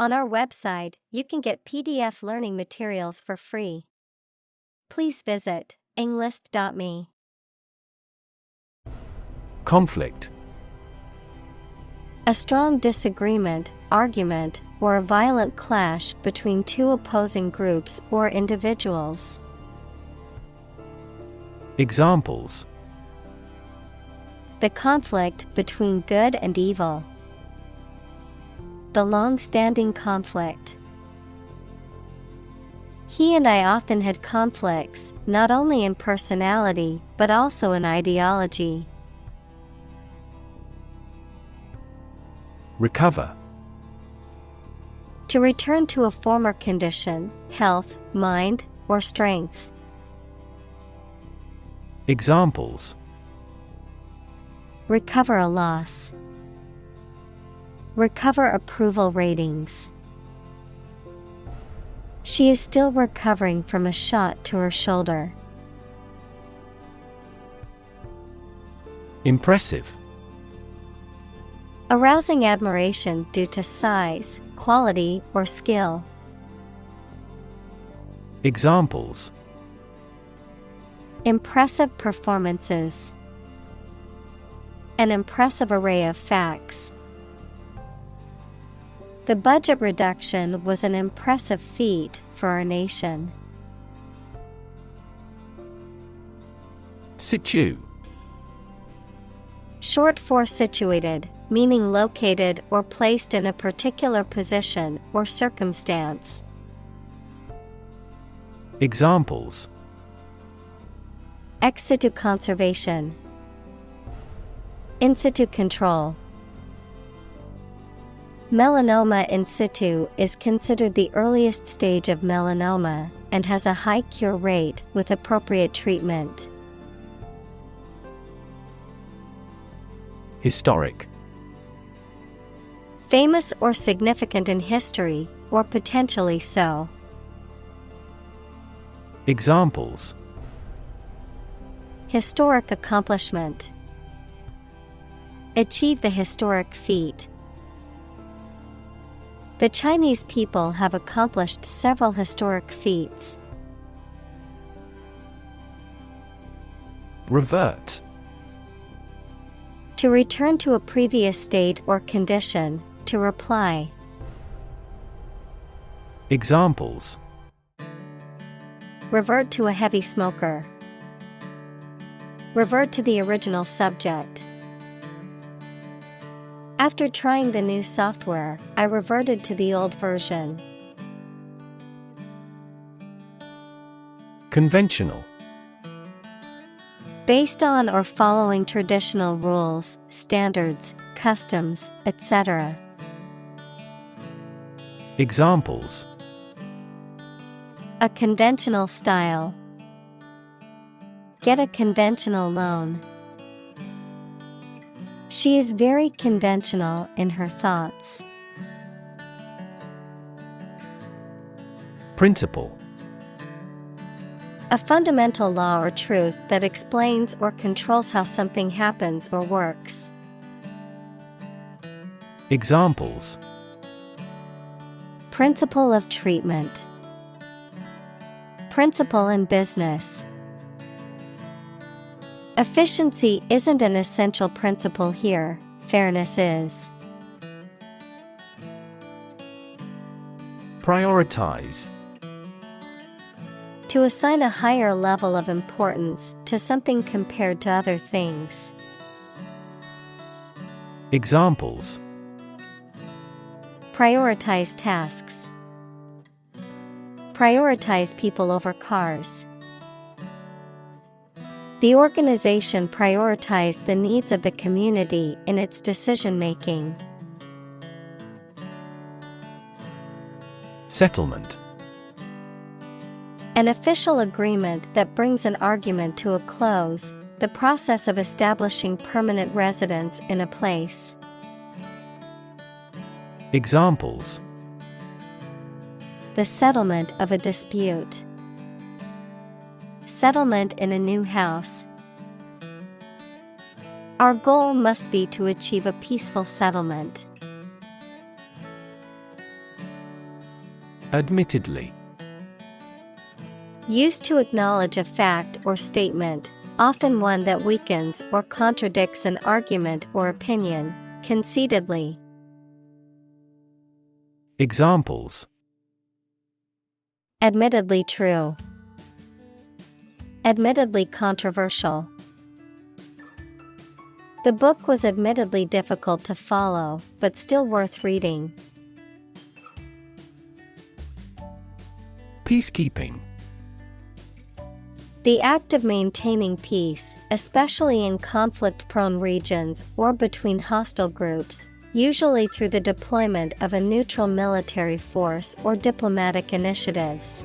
On our website, you can get PDF learning materials for free. Please visit englist.me. Conflict. A strong disagreement, argument, or a violent clash between two opposing groups or individuals. Examples: The conflict between good and evil. The long-standing conflict. He and I often had conflicts, not only in personality, but also in ideology. Recover. To return to a former condition, health, mind, or strength. Examples: Recover a loss. Recover approval ratings. She is still recovering from a shot to her shoulder. Impressive. Arousing admiration due to size, quality, or skill. Examples: Impressive performances. An impressive array of facts. The budget reduction was an impressive feat for our nation. Situ. Short for situated, meaning located or placed in a particular position or circumstance. Examples: Ex situ conservation. In situ control. Melanoma in situ is considered the earliest stage of melanoma and has a high cure rate with appropriate treatment. Historic. Famous or significant in history, or potentially so. Examples: Historic accomplishment. Achieve the historic feat. The Chinese people have accomplished several historic feats. Revert. To return to a previous state or condition, to reply. Examples: Revert to a heavy smoker. Revert to the original subject. After trying the new software, I reverted to the old version. Conventional. Based on or following traditional rules, standards, customs, etc. Examples: A conventional style. Get a conventional loan. She is very conventional in her thoughts. Principle. A fundamental law or truth that explains or controls how something happens or works. Examples: Principle of treatment. Principle in business. Efficiency isn't an essential principle here, fairness is. Prioritize. To assign a higher level of importance to something compared to other things. Examples: Prioritize tasks. Prioritize people over cars. The organization prioritized the needs of the community in its decision-making. Settlement. An official agreement that brings an argument to a close, the process of establishing permanent residence in a place. Examples: The settlement of a dispute. Settlement in a new house. Our goal must be to achieve a peaceful settlement. Admittedly. Used to acknowledge a fact or statement, often one that weakens or contradicts an argument or opinion, conceitedly. Examples: Admittedly true. Admittedly controversial. The book was admittedly difficult to follow, but still worth reading. Peacekeeping. The act of maintaining peace, especially in conflict-prone regions or between hostile groups, usually through the deployment of a neutral military force or diplomatic initiatives.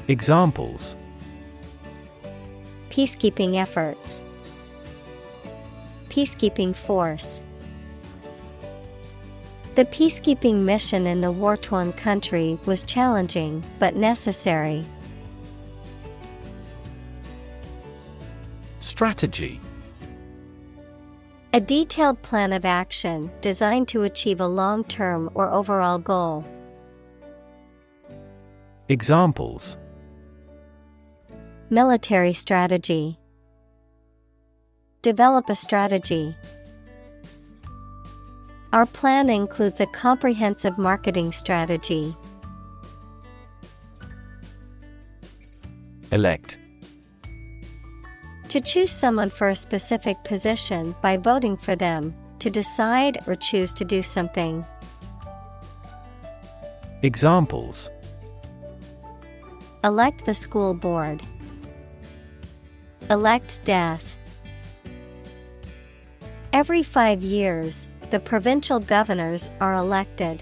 Examples: Peacekeeping efforts. Peacekeeping force. The peacekeeping mission in the war-torn country was challenging but necessary. Strategy. A detailed plan of action designed to achieve a long-term or overall goal. Examples: Military strategy. Develop a strategy. Our plan includes a comprehensive marketing strategy. Elect. To choose someone for a specific position by voting for them, to decide or choose to do something. Examples: Elect the school board. Elect death. Every 5 years, the provincial governors are elected.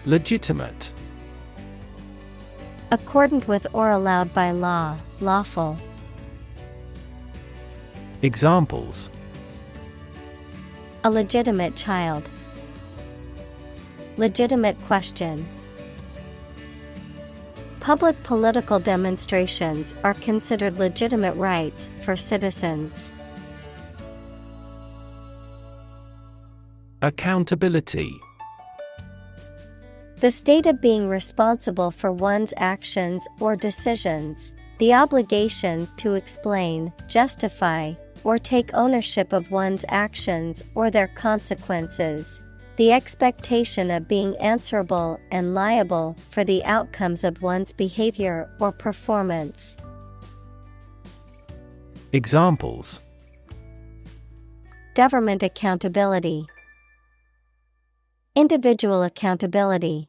Legitimate. Accordant with or allowed by law, lawful. Examples: A legitimate child. Legitimate question. Public political demonstrations are considered legitimate rights for citizens. Accountability. The state of being responsible for one's actions or decisions, the obligation to explain, justify, or take ownership of one's actions or their consequences, the expectation of being answerable and liable for the outcomes of one's behavior or performance. Examples: Government accountability. Individual accountability.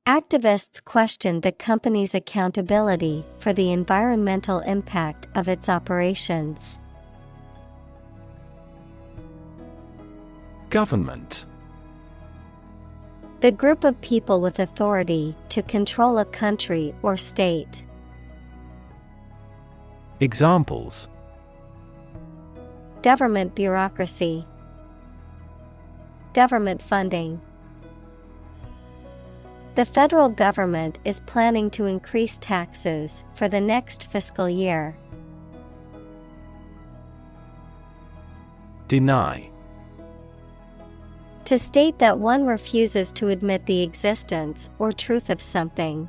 Activists questioned the company's accountability for the environmental impact of its operations. Government. The group of people with authority to control a country or state. Examples: Government bureaucracy. Government funding. The federal government is planning to increase taxes for the next fiscal year. Deny. To state that one refuses to admit the existence or truth of something.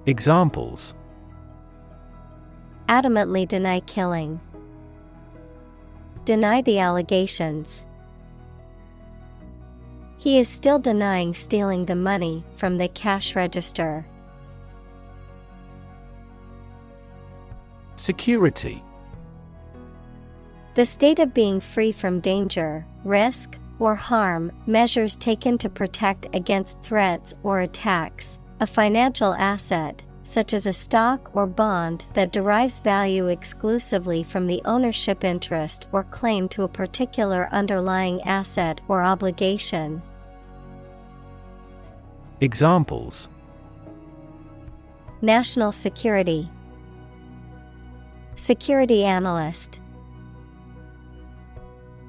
Examples: Adamantly deny killing. Deny the allegations. He is still denying stealing the money from the cash register. Security. The state of being free from danger, risk, or harm, measures taken to protect against threats or attacks, a financial asset, such as a stock or bond that derives value exclusively from the ownership interest or claim to a particular underlying asset or obligation. Examples: National security. Security analyst.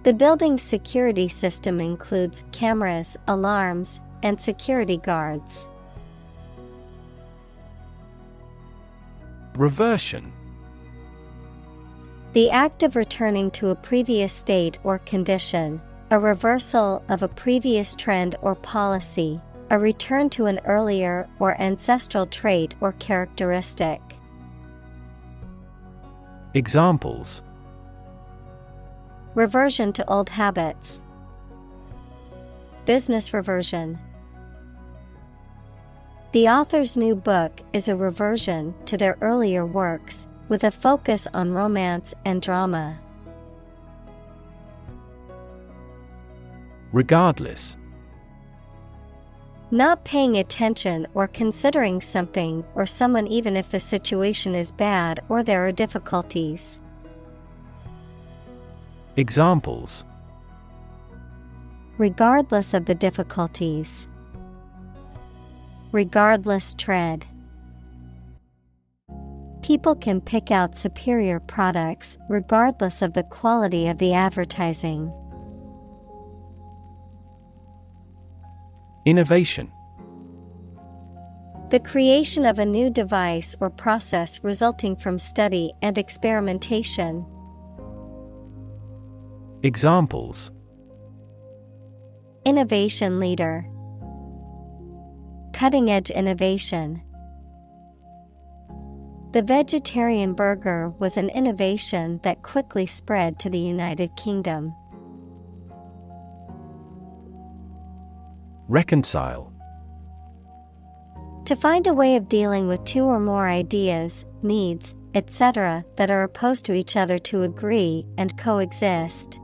The building's security system includes cameras, alarms, and security guards. Reversion. The act of returning to a previous state or condition, a reversal of a previous trend or policy, a return to an earlier or ancestral trait or characteristic. Examples: reversion to old habits, business reversion. The author's new book is a reversion to their earlier works, with a focus on romance and drama. Regardless. Not paying attention or considering something or someone even if the situation is bad or there are difficulties. Examples: regardless of the difficulties, regardless tread. People can pick out superior products regardless of the quality of the advertising. Innovation. The creation of a new device or process resulting from study and experimentation. Examples: innovation leader, cutting-edge innovation. The vegetarian burger was an innovation that quickly spread to the United Kingdom. Reconcile. To find a way of dealing with two or more ideas, needs, etc. that are opposed to each other to agree and coexist.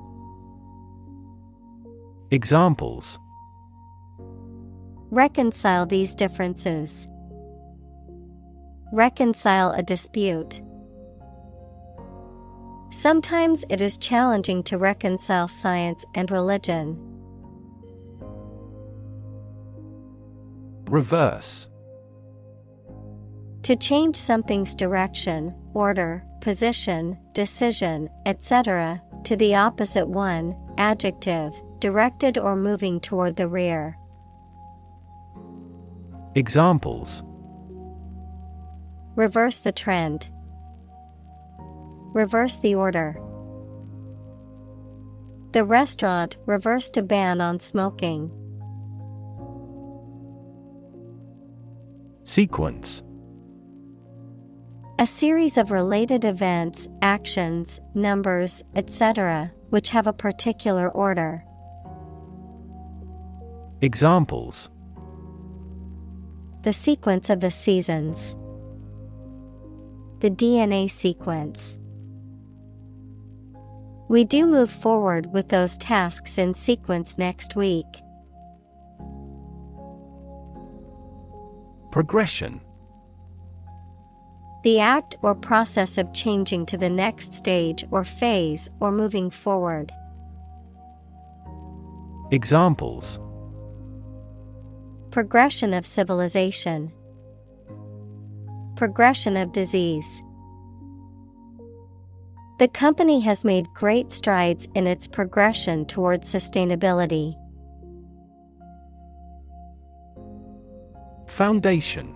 Examples: reconcile these differences. Reconcile a dispute. Sometimes it is challenging to reconcile science and religion. Reverse. To change something's direction, order, position, decision, etc., to the opposite one, adjective, directed or moving toward the rear. Examples: reverse the trend. Reverse the order. The restaurant reversed a ban on smoking. Sequence. A series of related events, actions, numbers, etc., which have a particular order. Examples: the sequence of the seasons. The DNA sequence. We do move forward with those tasks in sequence next week. Progression. The act or process of changing to the next stage or phase or moving forward. Examples: progression of civilization. Progression of disease. The company has made great strides in its progression towards sustainability. Foundation.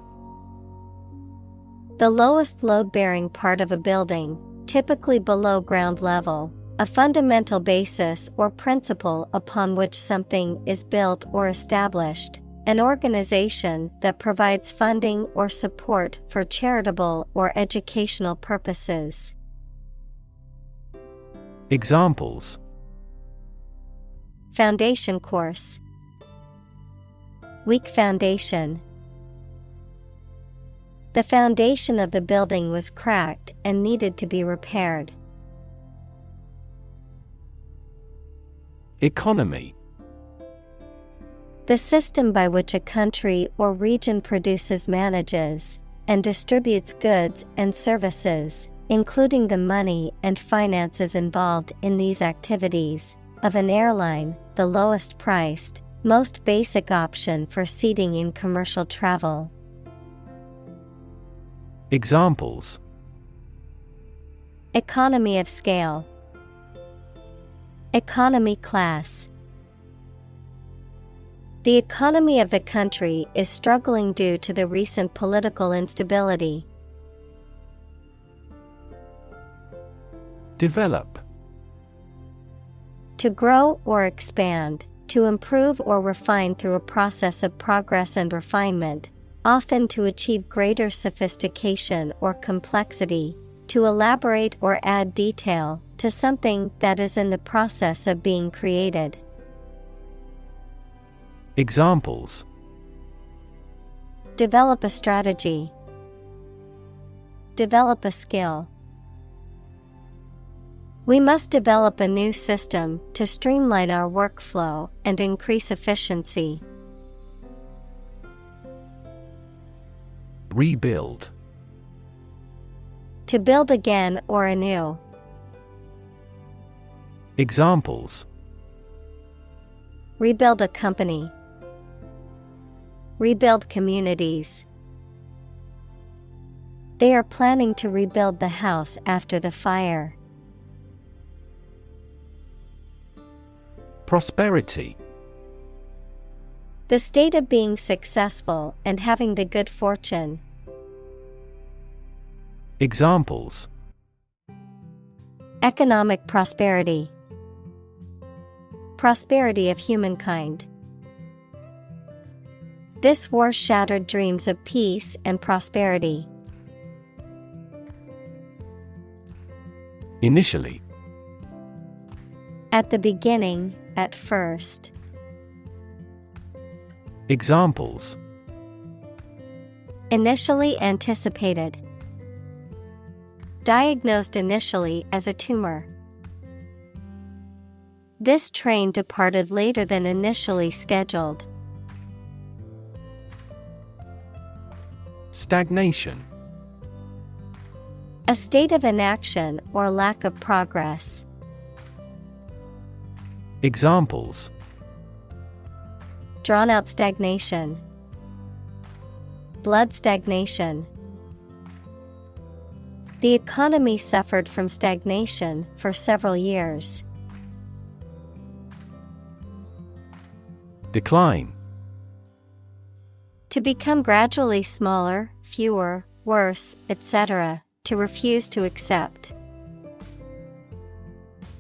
The lowest load-bearing part of a building, typically below ground level, a fundamental basis or principle upon which something is built or established, an organization that provides funding or support for charitable or educational purposes. Examples: foundation course. Weak foundation. The foundation of the building was cracked and needed to be repaired. Economy. The system by which a country or region produces, manages, and distributes goods and services, including the money and finances involved in these activities, of an airline, the lowest priced, most basic option for seating in commercial travel. Examples: economy of scale. Economy class. The economy of the country is struggling due to the recent political instability. Develop. To grow or expand, to improve or refine through a process of progress and refinement, often to achieve greater sophistication or complexity, to elaborate or add detail to something that is in the process of being created. Examples: Develop a strategy. Develop a skill. We must develop a new system to streamline our workflow and increase efficiency. Rebuild. To build again or anew. Examples: Rebuild a company. Rebuild communities. They are planning to rebuild the house after the fire. Prosperity. The state of being successful and having the good fortune. Examples: Economic prosperity. Prosperity of humankind. This war shattered dreams of peace and prosperity. Initially. At the beginning, at first. Examples: Initially anticipated. Diagnosed initially as a tumor. This train departed later than initially scheduled. Stagnation. A state of inaction or lack of progress. Examples: Drawn out stagnation. Blood stagnation. The economy suffered from stagnation for several years. Decline. To become gradually smaller, fewer, worse, etc., to refuse to accept.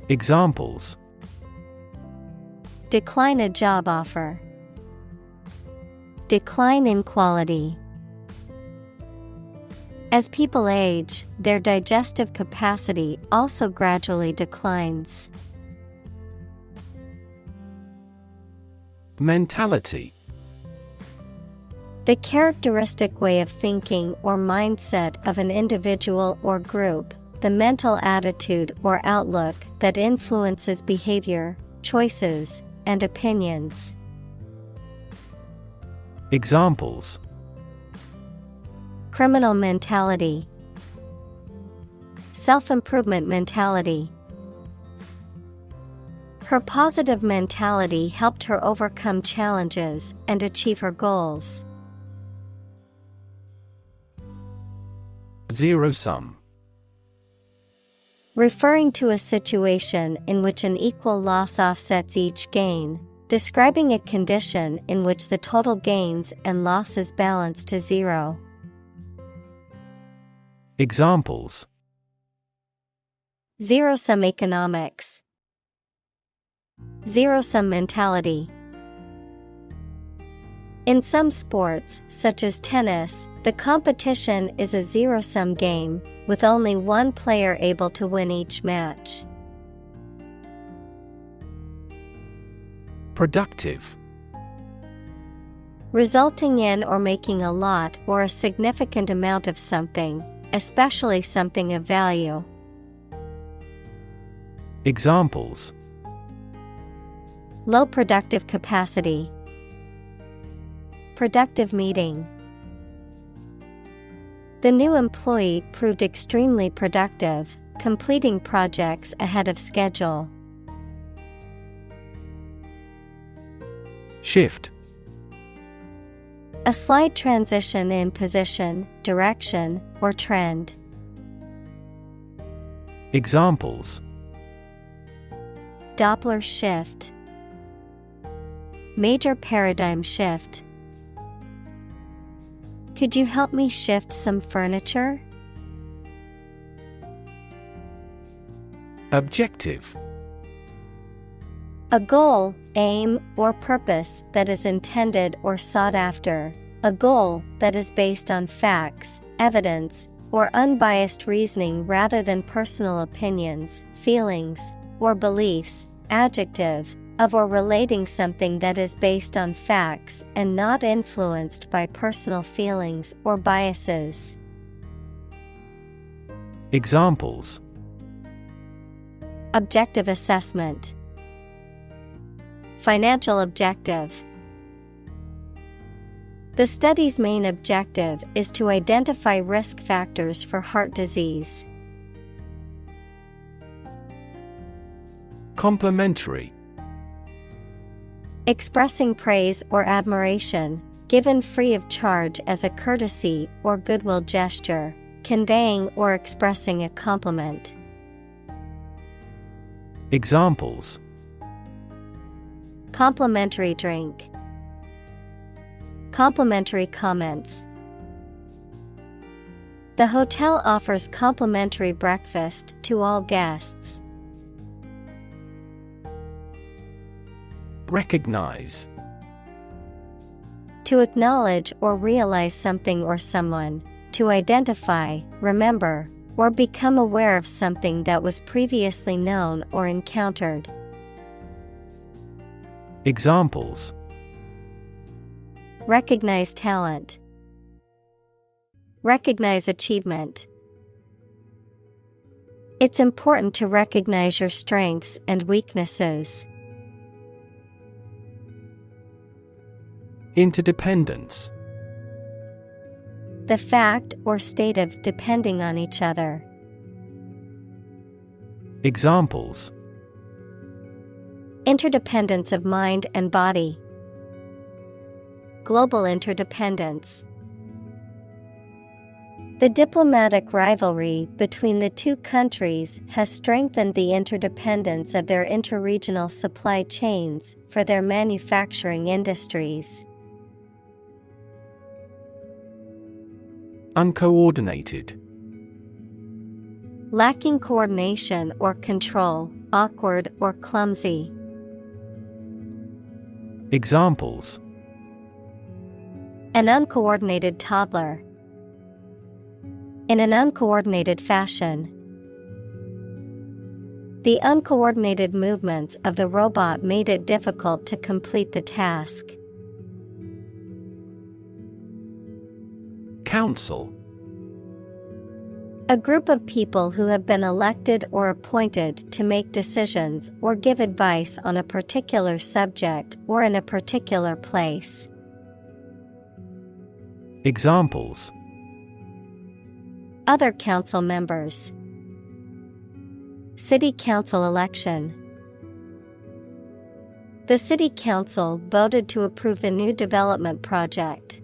Examples: Decline a job offer. Decline in quality. As people age, their digestive capacity also gradually declines. Mentality. The characteristic way of thinking or mindset of an individual or group, the mental attitude or outlook that influences behavior, choices, and opinions. Examples: Criminal mentality. Self-improvement mentality. Her positive mentality helped her overcome challenges and achieve her goals. Zero-sum. Referring to a situation in which an equal loss offsets each gain, describing a condition in which the total gains and losses balance to zero. Examples: Zero-sum economics. Zero-sum mentality. In some sports, such as tennis, the competition is a zero-sum game, with only one player able to win each match. Productive. Resulting in or making a lot or a significant amount of something, especially something of value. Examples: Low productive capacity. Productive meeting. The new employee proved extremely productive, completing projects ahead of schedule. Shift. A slight transition in position, direction, or trend. Examples: Doppler shift. Major paradigm shift. Could you help me shift some furniture? Objective. A goal, aim, or purpose that is intended or sought after. A goal that is based on facts, evidence, or unbiased reasoning rather than personal opinions, feelings, or beliefs. Adjective. Of or relating something that is based on facts and not influenced by personal feelings or biases. Examples. Objective assessment. Financial objective. The study's main objective is to identify risk factors for heart disease. Complimentary. Expressing praise or admiration, given free of charge as a courtesy or goodwill gesture, conveying or expressing a compliment. Examples. Complimentary drink. Complimentary comments. The hotel offers complimentary breakfast to all guests. Recognize. To acknowledge or realize something or someone, to identify, remember, or become aware of something that was previously known or encountered. Examples. Recognize talent. Recognize achievement. It's important to recognize your strengths and weaknesses. Interdependence. The fact or state of depending on each other. Examples. Interdependence of mind and body. Global interdependence. The diplomatic rivalry between the two countries has strengthened the interdependence of their interregional supply chains for their manufacturing industries. Uncoordinated. Lacking coordination or control, awkward or clumsy. Examples. An uncoordinated toddler. In an uncoordinated fashion. The uncoordinated movements of the robot made it difficult to complete the task. Council. A group of people who have been elected or appointed to make decisions or give advice on a particular subject or in a particular place. Examples. Other council members. City council election. The city council voted to approve the new development project.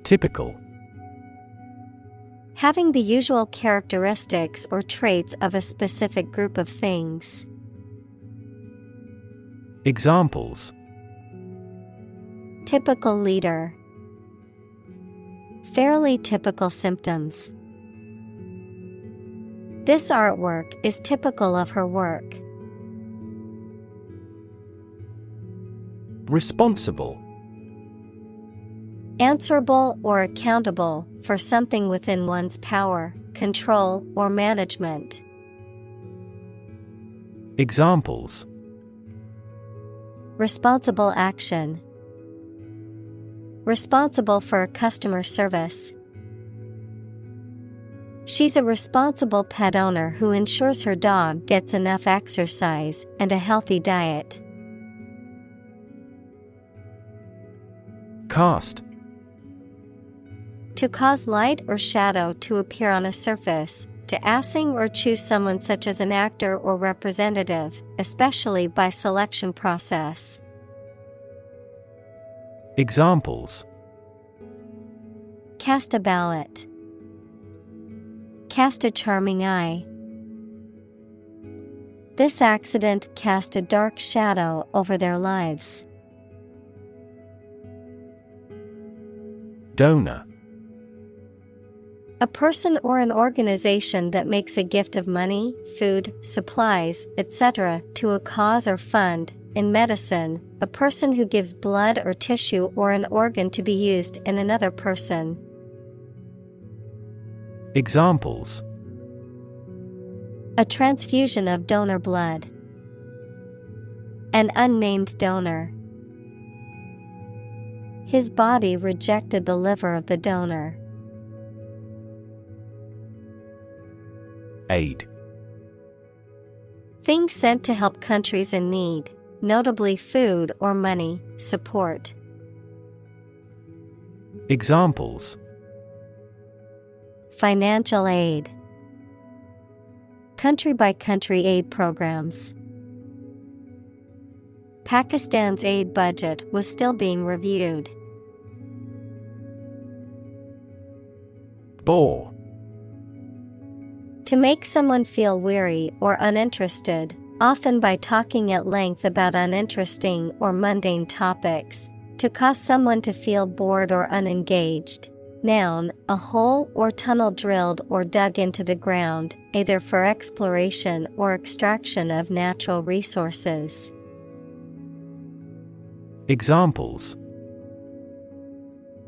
Typical. Having the usual characteristics or traits of a specific group of things. Examples. Typical leader. Fairly typical symptoms. This artwork is typical of her work. Responsible. Answerable or accountable for something within one's power, control, or management. Examples. Responsible action. Responsible for customer service. She's a responsible pet owner who ensures her dog gets enough exercise and a healthy diet. Cast. To cause light or shadow to appear on a surface, to assign or choose someone such as an actor or representative, especially by selection process. Examples. Cast a ballot. Cast a charming eye. This accident cast a dark shadow over their lives. Donor. A person or an organization that makes a gift of money, food, supplies, etc. to a cause or fund. In medicine, a person who gives blood or tissue or an organ to be used in another person. Examples: A transfusion of donor blood. An unnamed donor. His body rejected the liver of the donor. Aid. Things sent to help countries in need, notably food or money, support. Examples: Financial aid. Country-by-country aid programs. Pakistan's aid budget was still being reviewed. Bore. To make someone feel weary or uninterested, often by talking at length about uninteresting or mundane topics. To cause someone to feel bored or unengaged. Noun, a hole or tunnel drilled or dug into the ground, either for exploration or extraction of natural resources. Examples: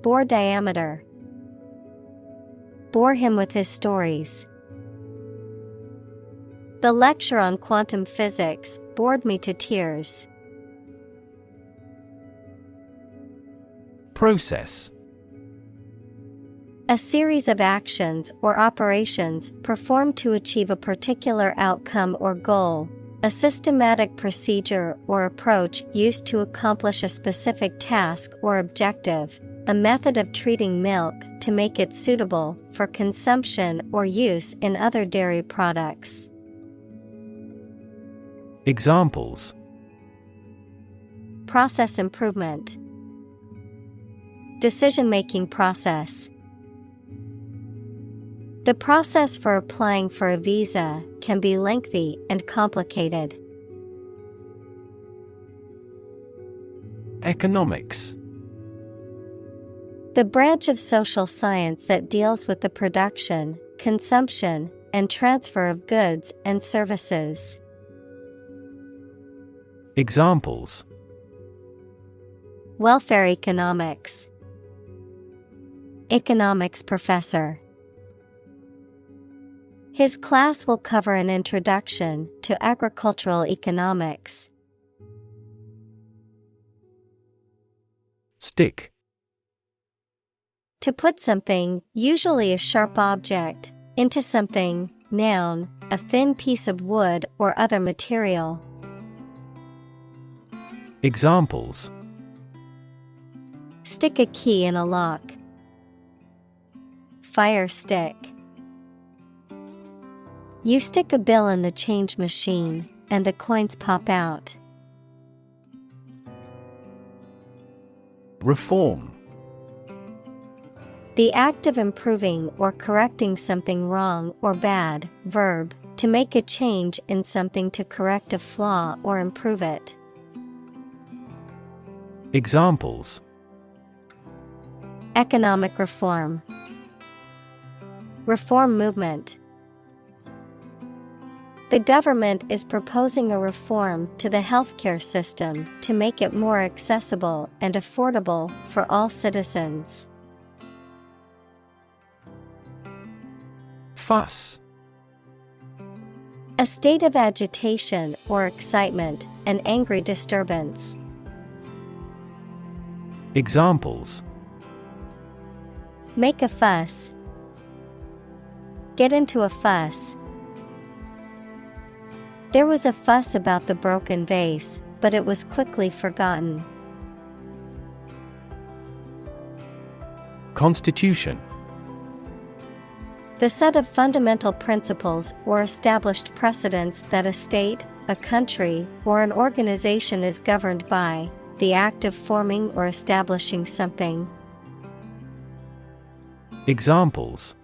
Bore diameter. Bore him with his stories. The lecture on quantum physics bored me to tears. Process. A series of actions or operations performed to achieve a particular outcome or goal. A systematic procedure or approach used to accomplish a specific task or objective. A method of treating milk to make it suitable for consumption or use in other dairy products. Examples: Process improvement. Decision-making process. The process for applying for a visa can be lengthy and complicated. Economics. The branch of social science that deals with the production, consumption, and transfer of goods and services. Examples: Welfare economics. Economics professor. His class will cover an introduction to agricultural economics. Stick. To put something, usually a sharp object, into something, noun, a thin piece of wood or other material. Examples: Stick a key in a lock. Fire stick. You stick a bill in the change machine, and the coins pop out. Reform. The act of improving or correcting something wrong or bad. Verb, to make a change in something to correct a flaw or improve it. Examples: Economic reform. Reform movement. The government is proposing a reform to the healthcare system to make it more accessible and affordable for all citizens. Fuss. A state of agitation or excitement, an angry disturbance. Examples: Make a fuss. Get into a fuss. There was a fuss about the broken vase, but it was quickly forgotten. Constitution. The set of fundamental principles or established precedents that a state, a country, or an organization is governed by, the act of forming or establishing something. Examples: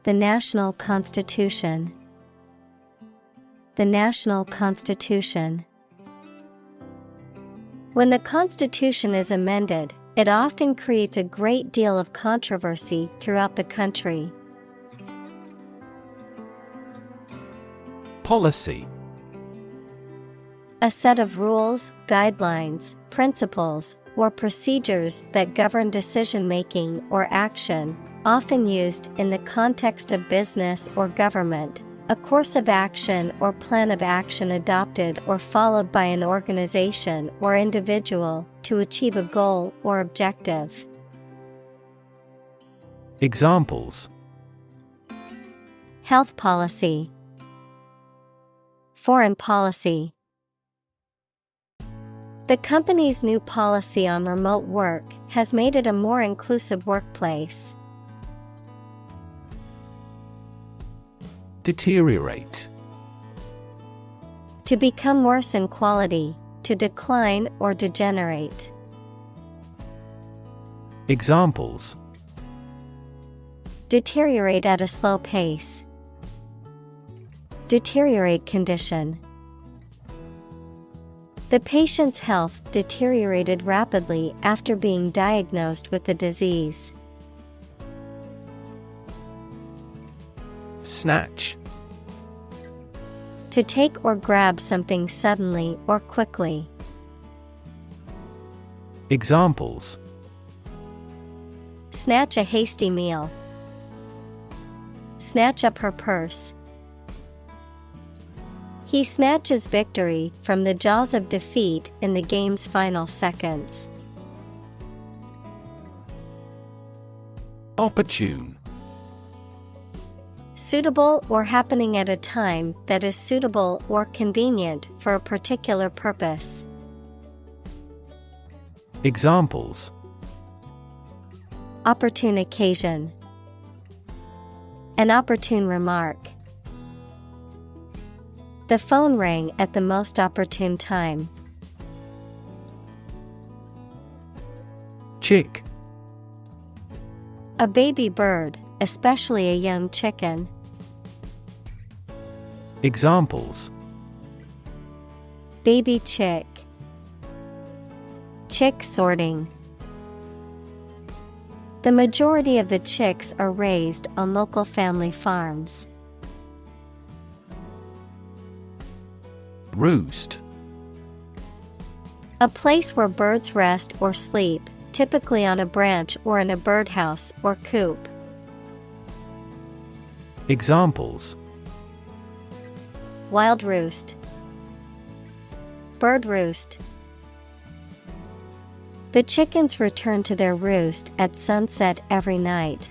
The national constitution. The national constitution. When the Constitution is amended, It often creates a great deal of controversy throughout the country. Policy. A set of rules, guidelines, principles, or procedures that govern decision-making or action, often used in the context of business or government. A course of action or plan of action adopted or followed by an organization or individual to achieve a goal or objective. Examples: Health policy, foreign policy. The company's new policy on remote work has made it a more inclusive workplace. Deteriorate. To become worse in quality, to decline or degenerate. Examples: Deteriorate at a slow pace. Deteriorate condition. The patient's health deteriorated rapidly after being diagnosed with the disease. Snatch. To take or grab something suddenly or quickly. Examples: Snatch a hasty meal. Snatch up her purse. He snatches victory from the jaws of defeat in the game's final seconds. Opportune. Suitable or happening at a time that is suitable or convenient for a particular purpose. Examples: Opportune occasion. An opportune remark. The phone rang at the most opportune time. Chick. A baby bird, especially a young chicken. Examples: Baby chick. Chick sorting. The majority of the chicks are raised on local family farms. Roost. A place where birds rest or sleep, typically on a branch or in a birdhouse or coop. Examples: Wild roost. Bird roost. The chickens return to their roost at sunset every night.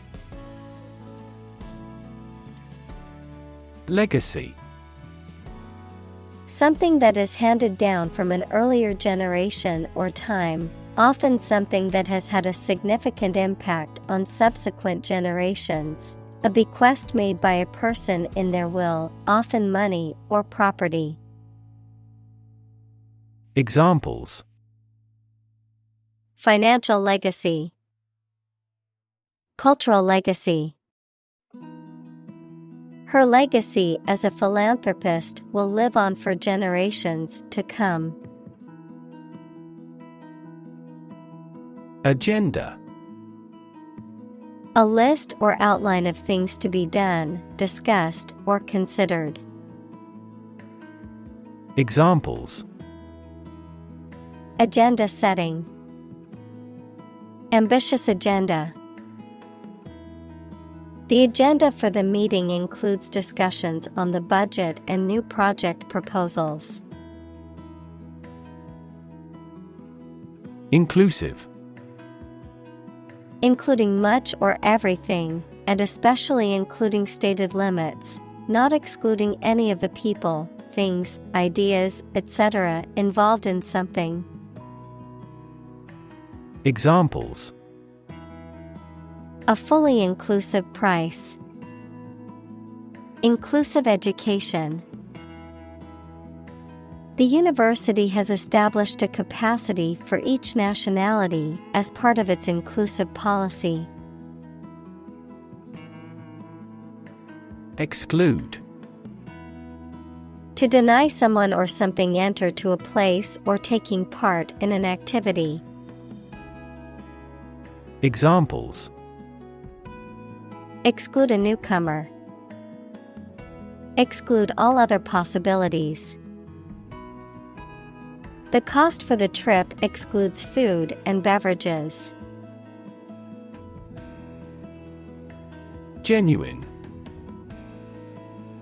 Legacy. Something that is handed down from an earlier generation or time, often something that has had a significant impact on subsequent generations. A bequest made by a person in their will, often money or property. Examples: Financial legacy. Cultural legacy. Her legacy as a philanthropist will live on for generations to come. Agenda. A list or outline of things to be done, discussed, or considered. Examples: Agenda setting. Ambitious agenda. The agenda for the meeting includes discussions on the budget and new project proposals. Inclusive. Including much or everything, and especially including stated limits, not excluding any of the people, things, ideas, etc. involved in something. Examples: A fully inclusive price. Inclusive education. The university has established a capacity for each nationality as part of its inclusive policy. Exclude. To deny someone or something enter to a place or taking part in an activity. Examples: exclude a newcomer, exclude all other possibilities. The cost for the trip excludes food and beverages. Genuine.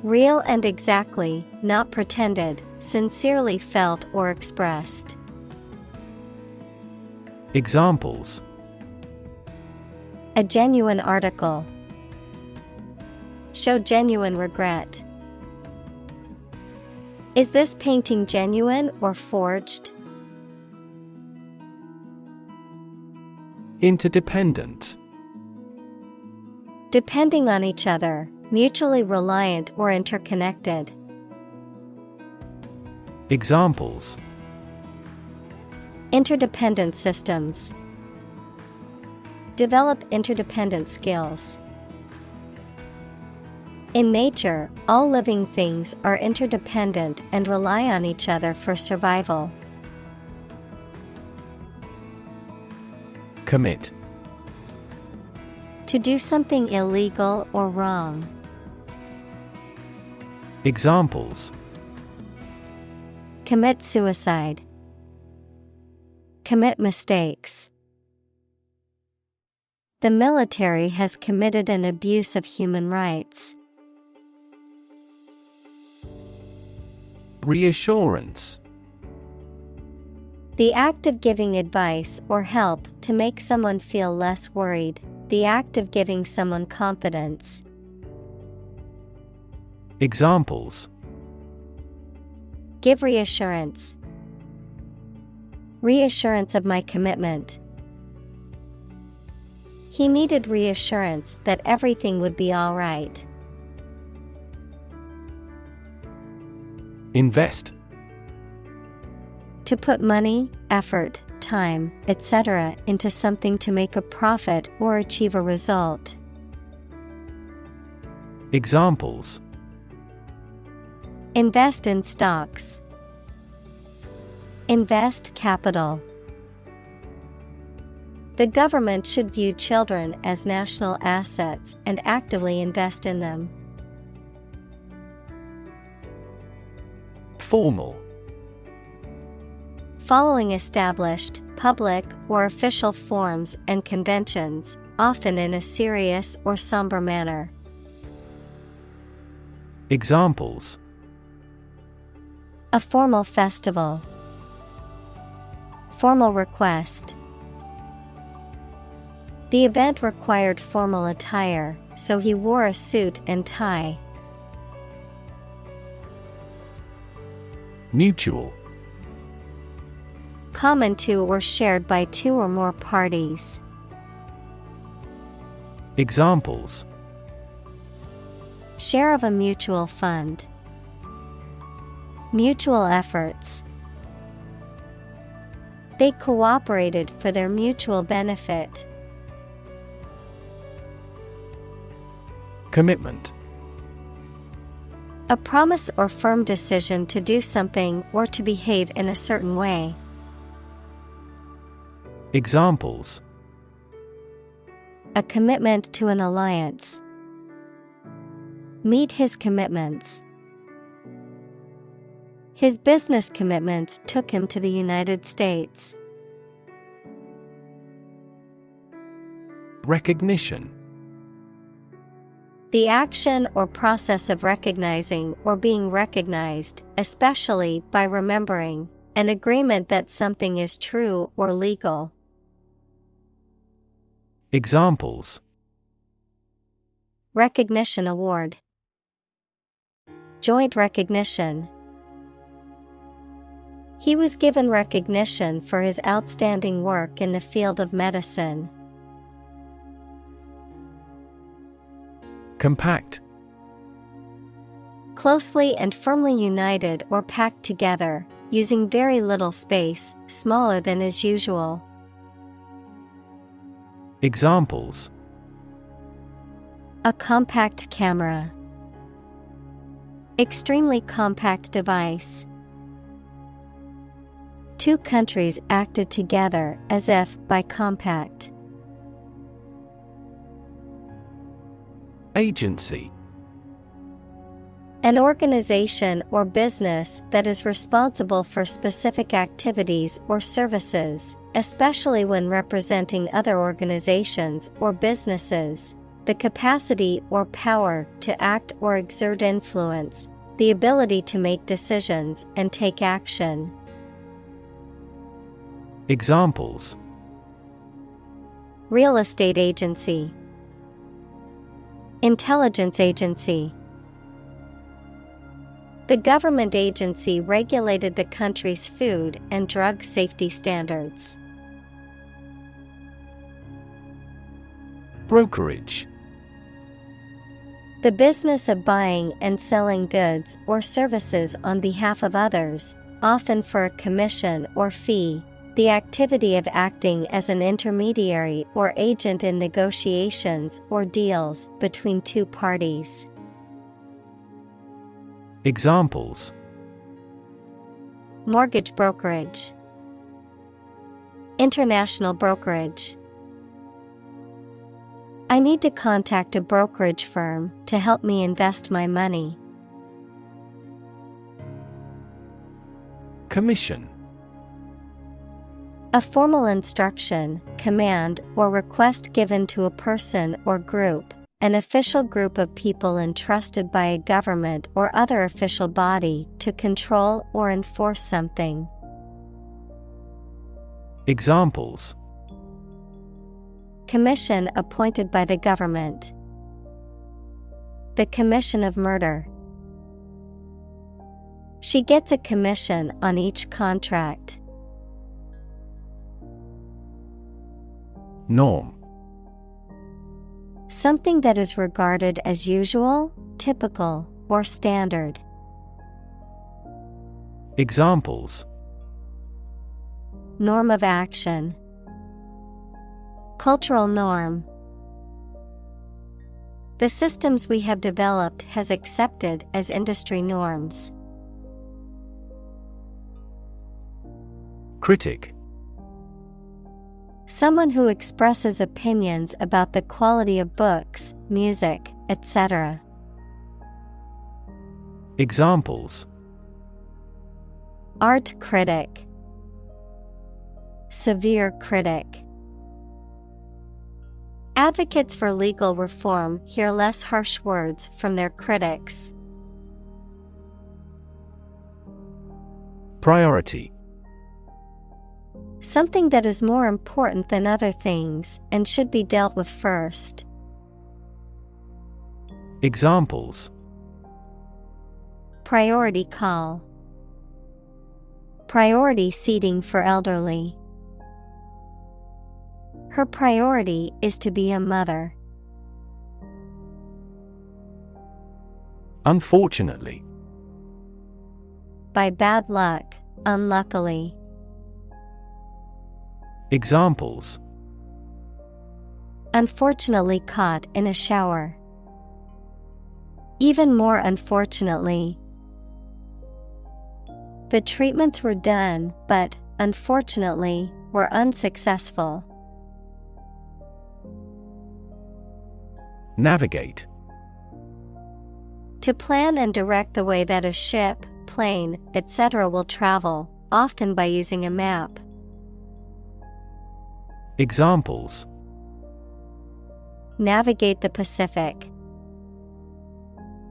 Real and exactly, not pretended, sincerely felt or expressed. Examples: a genuine article. Show genuine regret. Is this painting genuine or forged? Interdependent. Depending on each other, mutually reliant or interconnected. Examples: interdependent systems. Develop interdependent skills. In nature, all living things are interdependent and rely on each other for survival. Commit. To do something illegal or wrong. Examples: commit suicide. Commit mistakes. The military has committed an abuse of human rights. Reassurance. The act of giving advice or help to make someone feel less worried. The act of giving someone confidence. Examples: give reassurance. Reassurance of my commitment. He needed reassurance that everything would be all right. Invest. To put money, effort, time, etc. into something to make a profit or achieve a result. Examples: invest in stocks. Invest capital. The government should view children as national assets and actively invest in them. Formal. Following established, public, or official forms and conventions, often in a serious or somber manner. Examples: a formal festival. Formal request. The event required formal attire, so he wore a suit and tie. Mutual. Common to or shared by two or more parties. Examples: share of a mutual fund. Mutual efforts. They cooperated for their mutual benefit. Commitment. A promise or firm decision to do something or to behave in a certain way. Examples: a commitment to an alliance. Meet his commitments. His business commitments took him to the United States. Recognition. The action or process of recognizing or being recognized, especially by remembering, an agreement that something is true or legal. Examples: recognition award. Joint recognition. He was given recognition for his outstanding work in the field of medicine. Compact. Closely and firmly united or packed together, using very little space, smaller than is usual. Examples: a compact camera. Extremely compact device. Two countries acted together as if by compact. Agency. An organization or business that is responsible for specific activities or services, especially when representing other organizations or businesses. The capacity or power to act or exert influence, the ability to make decisions and take action. Examples: Real estate agency, intelligence agency. The government agency regulated the country's food and drug safety standards. Brokerage. The business of buying and selling goods or services on behalf of others, often for a commission or fee. The activity of acting as an intermediary or agent in negotiations or deals between two parties. Examples: Mortgage brokerage, international brokerage. I need to contact a brokerage firm to help me invest my money. Commission. A formal instruction, command, or request given to a person or group, an official group of people entrusted by a government or other official body to control or enforce something. Examples: Commission appointed by the government. The commission of murder. She gets a commission on each contract. Norm. Something that is regarded as usual, typical, or standard. Examples: Norm of action. Cultural norm. The systems we have developed has accepted as industry norms. Critic. Someone who expresses opinions about the quality of books, music, etc. Examples: Art critic. Severe critic. Advocates for legal reform hear less harsh words from their critics. Priority. Something that is more important than other things and should be dealt with first. Examples: Priority call. Priority seating for elderly. Her priority is to be a mother. Unfortunately. By bad luck, unluckily. Examples: Unfortunately caught in a shower. Even more unfortunately. The treatments were done, but, unfortunately, were unsuccessful. Navigate. To plan and direct the way that a ship, plane, etc. will travel, often by using a map. Examples: Navigate the Pacific.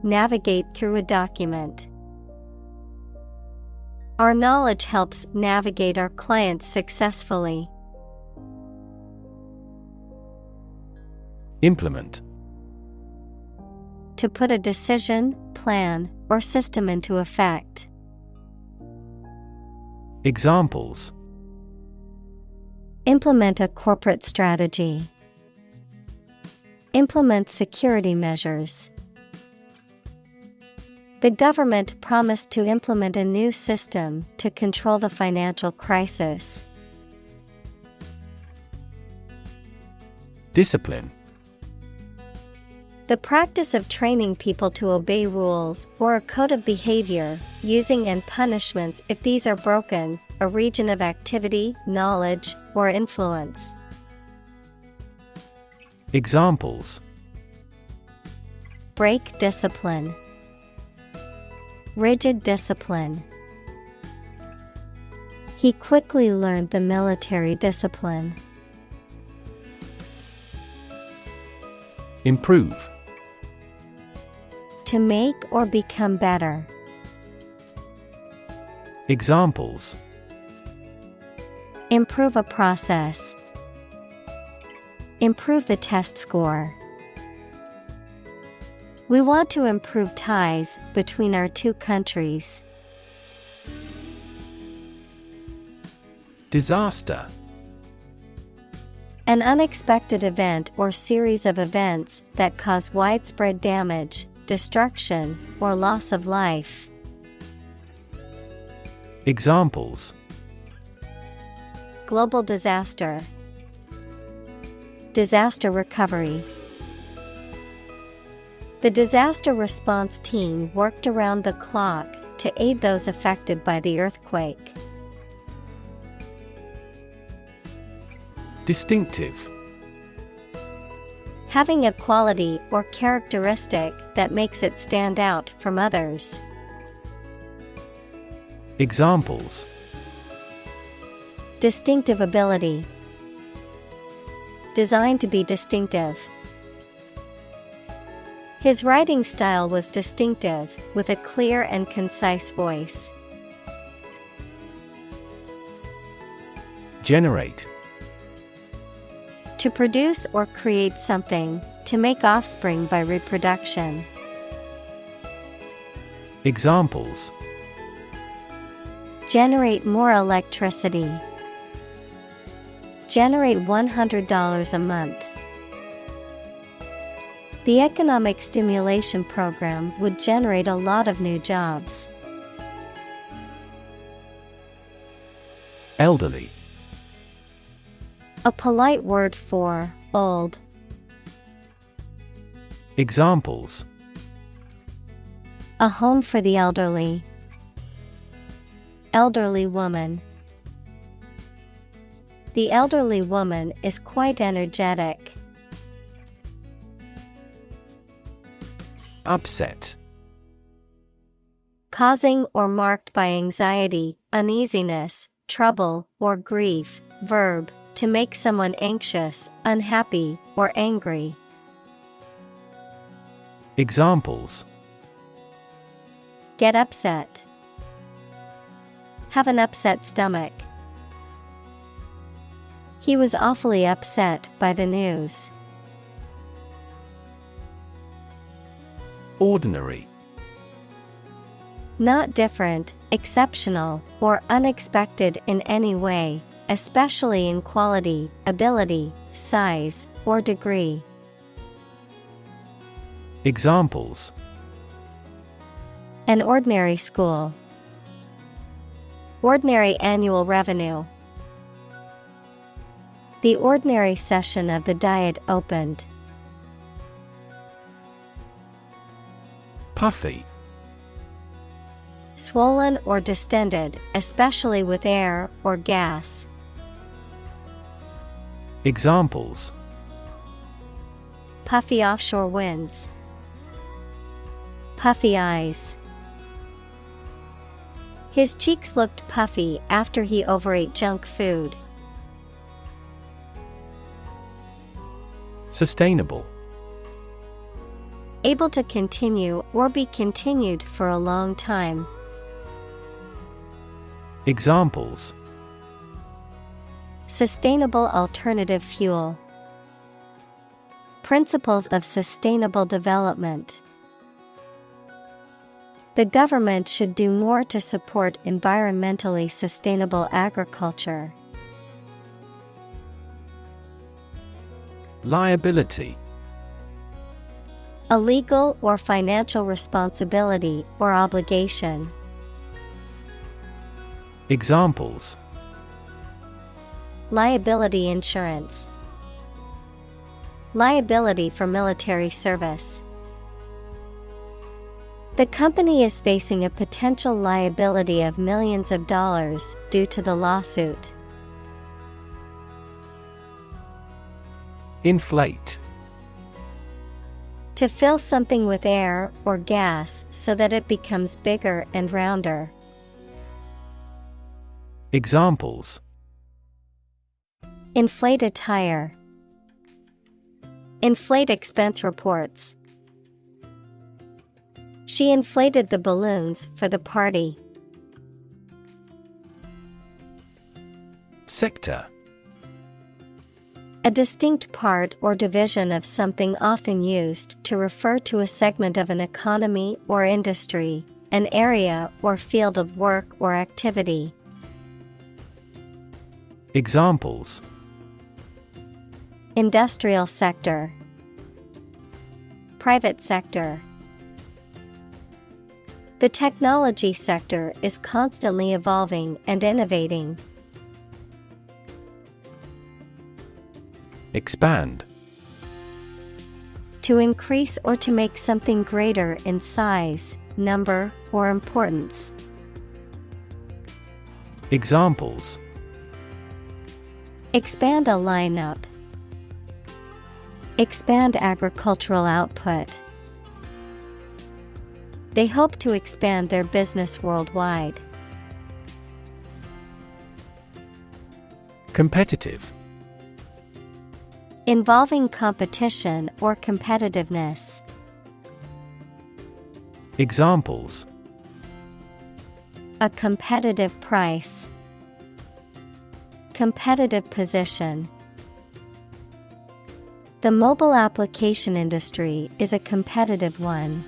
Navigate through a document. Our knowledge helps navigate our clients successfully. Implement. To put a decision, plan, or system into effect. Examples: Implement a corporate strategy. Implement security measures. The government promised to implement a new system to control the financial crisis. Discipline. The practice of training people to obey rules or a code of behavior, using and punishments if these are broken, a region of activity, knowledge, or influence. Examples: break discipline. Rigid discipline. He quickly learned the military discipline. Improve. To make or become better. Examples: improve a process. Improve the test score. We want to improve ties between our two countries. Disaster. An unexpected event or series of events that cause widespread damage, destruction, or loss of life. Examples: global disaster. Disaster recovery. The disaster response team worked around the clock to aid those affected by the earthquake. Distinctive. Having a quality or characteristic that makes it stand out from others. Examples: distinctive ability. Designed to be distinctive. His writing style was distinctive, with a clear and concise voice. Generate. To produce or create something, to make offspring by reproduction. Examples: generate more electricity. Generate $100 a month. The economic stimulation program would generate a lot of new jobs. Elderly. A polite word for old. Examples: a home for the elderly. Elderly woman. The elderly woman is quite energetic. Upset. Causing or marked by anxiety, uneasiness, trouble, or grief. Verb, to make someone anxious, unhappy, or angry. Examples: get upset. Have an upset stomach. He was awfully upset by the news. Ordinary. Not different, exceptional, or unexpected in any way, especially in quality, ability, size, or degree. Examples: an ordinary school. Ordinary annual revenue. The ordinary session of the Diet opened. Puffy. Swollen or distended, especially with air or gas. Examples: puffy offshore winds. Puffy eyes. His cheeks looked puffy after he overate junk food. Sustainable. Able to continue or be continued for a long time. Examples: sustainable alternative fuel. Principles of sustainable development. The government should do more to support environmentally sustainable agriculture. Liability. A legal or financial responsibility or obligation. Examples: liability insurance. Liability for military service. The company is facing a potential liability of millions of dollars due to the lawsuit. Inflate. To fill something with air or gas so that it becomes bigger and rounder. Examples: Inflate a tire. Inflate expense reports. She inflated the balloons for the party. Sector: A distinct part or division of something often used to refer to a segment of an economy or industry, an area or field of work or activity. Examples: Industrial sector. Private sector. The technology sector is constantly evolving and innovating. Expand: To increase or to make something greater in size, number, or importance. Examples: Expand a lineup. Expand agricultural output. They hope to expand their business worldwide. Competitive: Involving competition or competitiveness. Examples: A competitive price. Competitive position. The mobile application industry is a competitive one.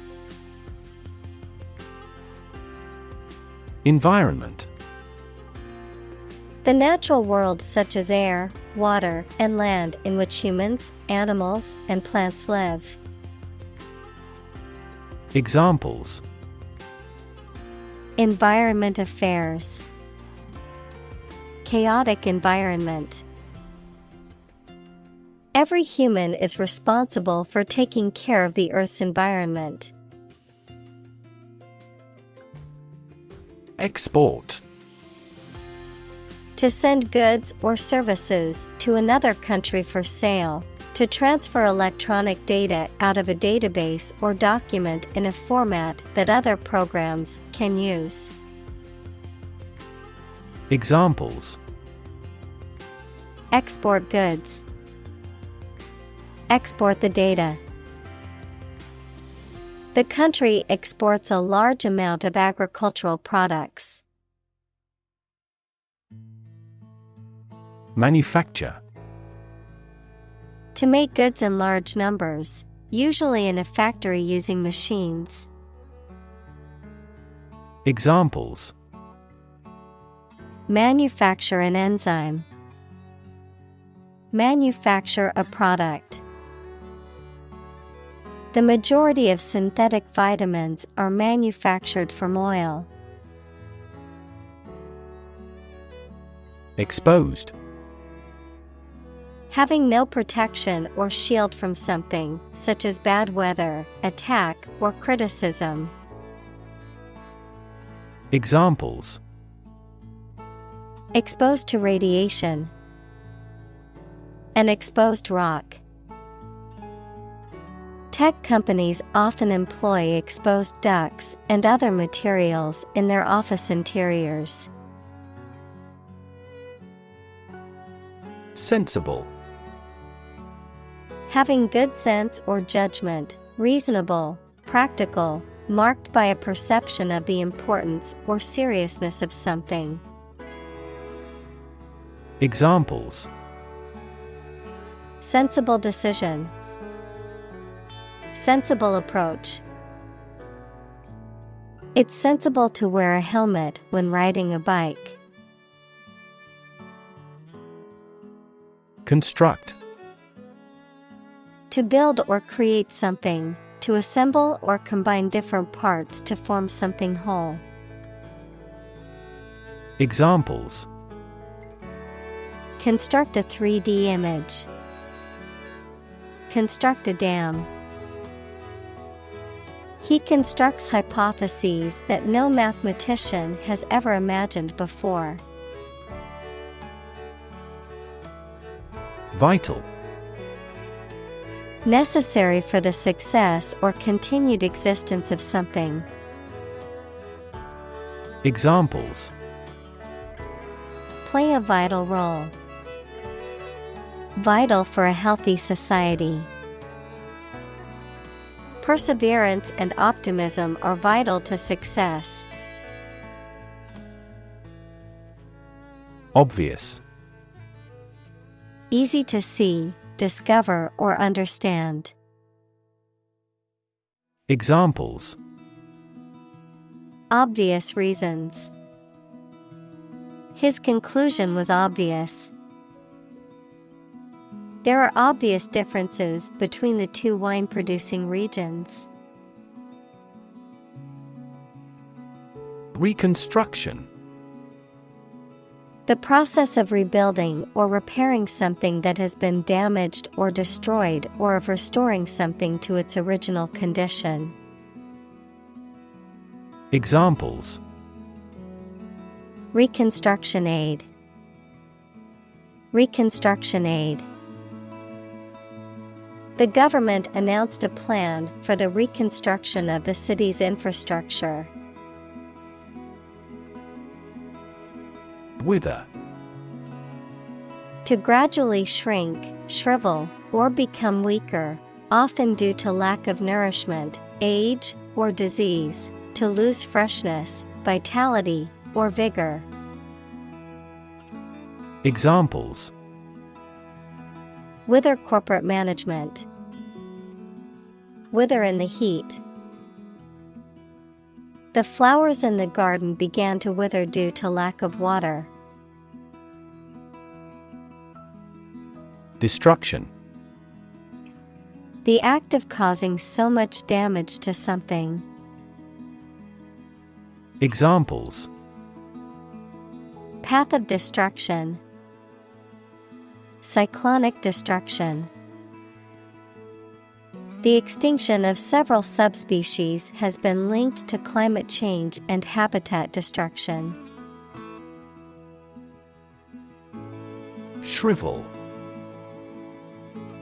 Environment: The natural world such as air, water, and land in which humans, animals, and plants live. Examples: Environment affairs. Chaotic environment. Every human is responsible for taking care of the Earth's environment. Export: To send goods or services to another country for sale, to transfer electronic data out of a database or document in a format that other programs can use. Examples: Export goods. Export the data. The country exports a large amount of agricultural products. Manufacture: To make goods in large numbers, usually in a factory using machines. Examples: Manufacture an enzyme. Manufacture a product. The majority of synthetic vitamins are manufactured from oil. Exposed: Having no protection or shield from something, such as bad weather, attack, or criticism. Examples: Exposed to radiation. An exposed rock. Tech companies often employ exposed ducts and other materials in their office interiors. Sensible: Having good sense or judgment, reasonable, practical, marked by a perception of the importance or seriousness of something. Examples: Sensible decision. Sensible approach. It's sensible to wear a helmet when riding a bike. Construct: To build or create something, to assemble or combine different parts to form something whole. Examples: Construct a 3D image. Construct a dam. He constructs hypotheses that no mathematician has ever imagined before. Vital: Necessary for the success or continued existence of something. Examples: Play a vital role. Vital for a healthy society. Perseverance and optimism are vital to success. Obvious. Easy to see, discover, or understand. Examples: Obvious reasons. His conclusion was obvious. There are obvious differences between the two wine-producing regions. Reconstruction. The process of rebuilding or repairing something that has been damaged or destroyed, or of restoring something to its original condition. Examples: Reconstruction aid. Reconstruction aid. The government announced a plan for the reconstruction of the city's infrastructure. Wither. To gradually shrink, shrivel, or become weaker, often due to lack of nourishment, age, or disease, to lose freshness, vitality, or vigor. Examples: Wither corporate management. Wither in the heat. The flowers in the garden began to wither due to lack of water. Destruction. The act of causing so much damage to something. Examples: Path of destruction. Cyclonic destruction. The extinction of several subspecies has been linked to climate change and habitat destruction. Shrivel.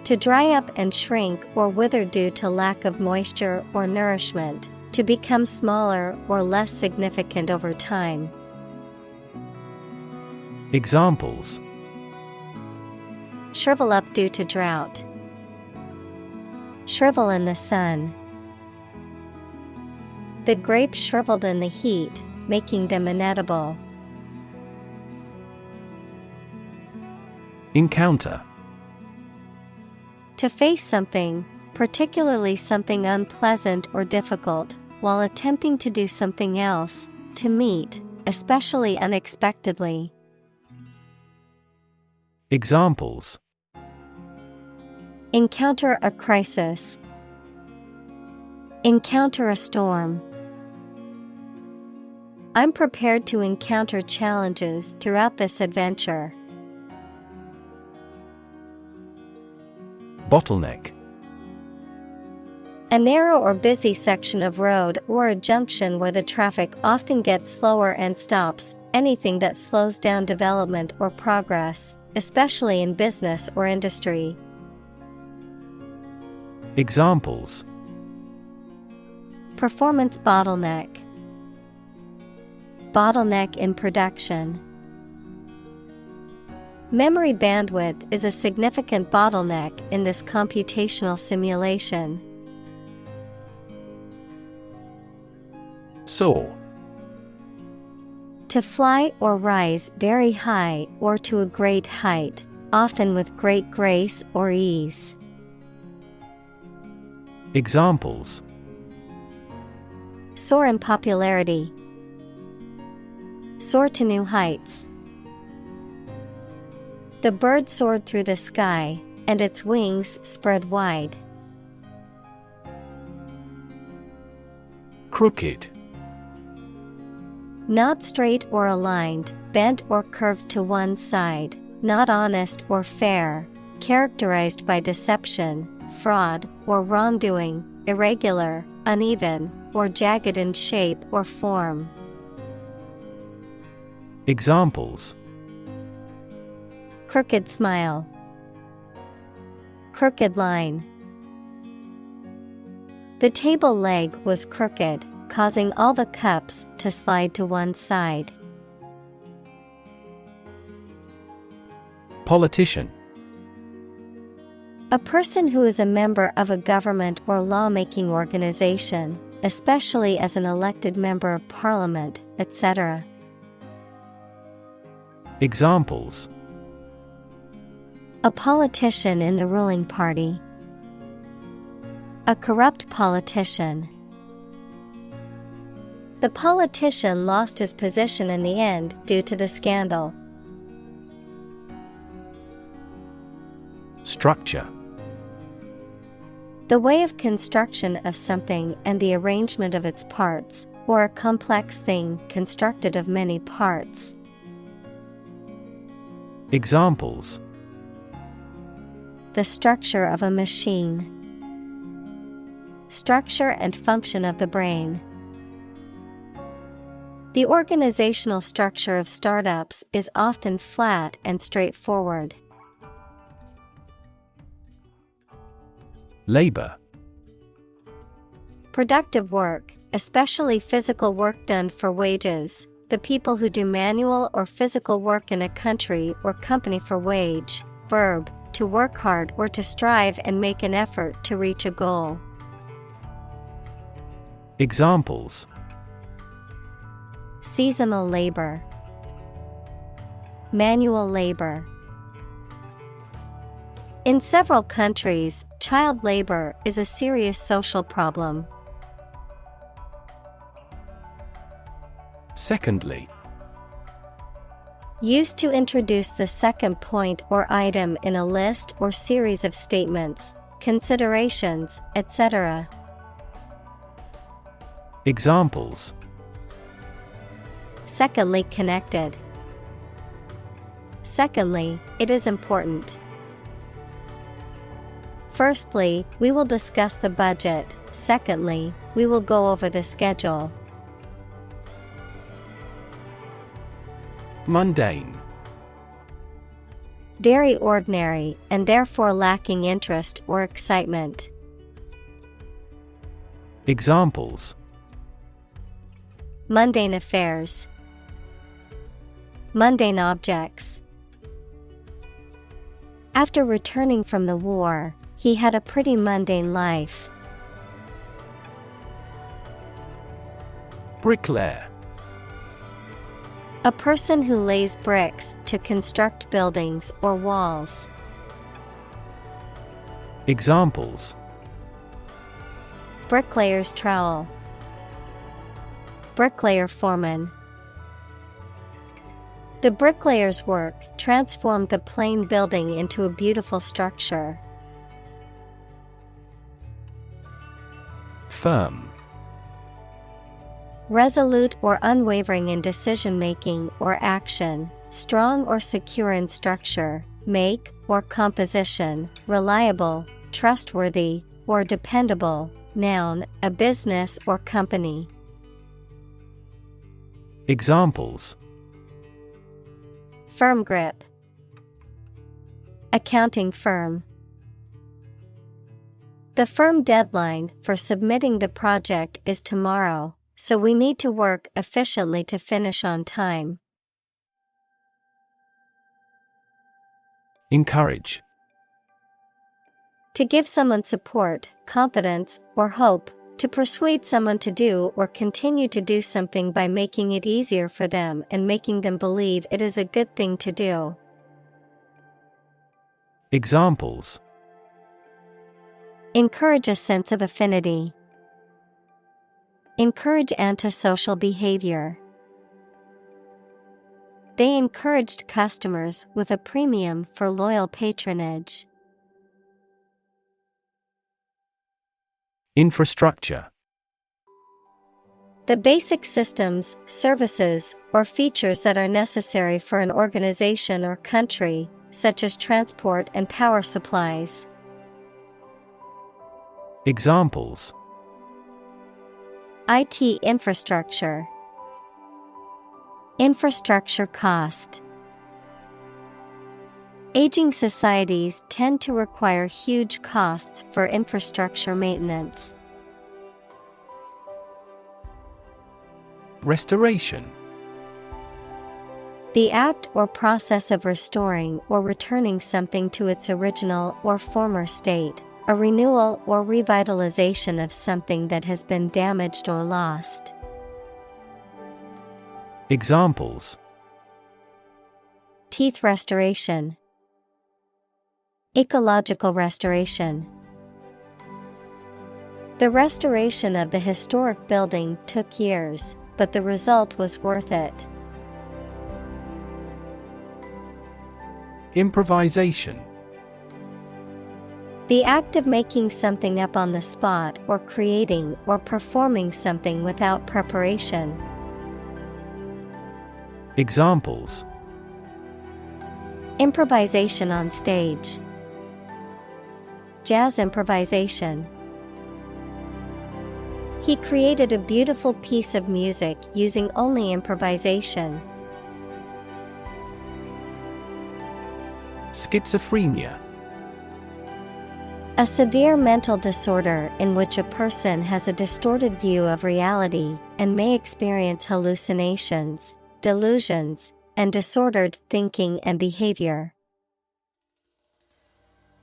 To dry up and shrink or wither due to lack of moisture or nourishment, to become smaller or less significant over time. Examples: Shrivel up due to drought. Shrivel in the sun. The grapes shriveled in the heat, making them inedible. Encounter. To face something, particularly something unpleasant or difficult, while attempting to do something else, to meet, especially unexpectedly. Examples: Encounter a crisis. Encounter a storm. I'm prepared to encounter challenges throughout this adventure. Bottleneck. A narrow or busy section of road or a junction where the traffic often gets slower and stops, anything that slows down development or progress, especially in business or industry. Examples: Performance bottleneck. Bottleneck in production. Memory bandwidth is a significant bottleneck in this computational simulation. Soar. To fly or rise very high or to a great height, often with great grace or ease. Examples: Soar in popularity. Soar to new heights. The bird soared through the sky, and its wings spread wide. Crooked. Not straight or aligned, bent or curved to one side, not honest or fair, characterized by deception, fraud, or wrongdoing, irregular, uneven, or jagged in shape or form. Examples: Crooked smile. Crooked line. The table leg was crooked, causing all the cups to slide to one side. Politician. A person who is a member of a government or lawmaking organization, especially as an elected member of parliament, etc. Examples: a politician in the ruling party, a corrupt politician. The politician lost his position in the end due to the scandal. Structure. The way of construction of something and the arrangement of its parts, or a complex thing constructed of many parts. Examples: the structure of a machine, structure and function of the brain. The organizational structure of startups is often flat and straightforward. Labor. Productive work, especially physical work done for wages, the people who do manual or physical work in a country or company for wage. Verb, to work hard or to strive and make an effort to reach a goal. Examples: seasonal labor, manual labor. In several countries, child labor is a serious social problem. Secondly. Used to introduce the second point or item in a list or series of statements, considerations, etc. Examples: secondly connected. Secondly, it is important. Firstly, we will discuss the budget. Secondly, we will go over the schedule. Mundane. Very ordinary and therefore lacking interest or excitement. Examples: mundane affairs, mundane objects. After returning from the war, he had a pretty mundane life. Bricklayer. A person who lays bricks to construct buildings or walls. Examples: bricklayer's trowel, bricklayer foreman. The bricklayer's work transformed the plain building into a beautiful structure. Firm. Resolute or unwavering in decision-making or action, strong or secure in structure, make or composition, reliable, trustworthy, or dependable. Noun, a business or company. Examples: firm grip, accounting firm. The firm deadline for submitting the project is tomorrow, so we need to work efficiently to finish on time. Encourage. To give someone support, confidence, or hope, to persuade someone to do or continue to do something by making it easier for them and making them believe it is a good thing to do. Examples: encourage a sense of affinity. Encourage antisocial behavior. They encouraged customers with a premium for loyal patronage. Infrastructure. The basic systems, services, or features that are necessary for an organization or country, such as transport and power supplies. Examples: IT infrastructure. Infrastructure cost. Aging societies tend to require huge costs for infrastructure maintenance. Restoration. The act or process of restoring or returning something to its original or former state, a renewal or revitalization of something that has been damaged or lost. Examples: Teeth restoration, ecological restoration. The restoration of the historic building took years, but the result was worth it. Improvisation. The act of making something up on the spot or creating or performing something without preparation. Examples: Improvisation on stage, jazz improvisation. He created a beautiful piece of music using only improvisation. Schizophrenia. A severe mental disorder in which a person has a distorted view of reality and may experience hallucinations, delusions, and disordered thinking and behavior.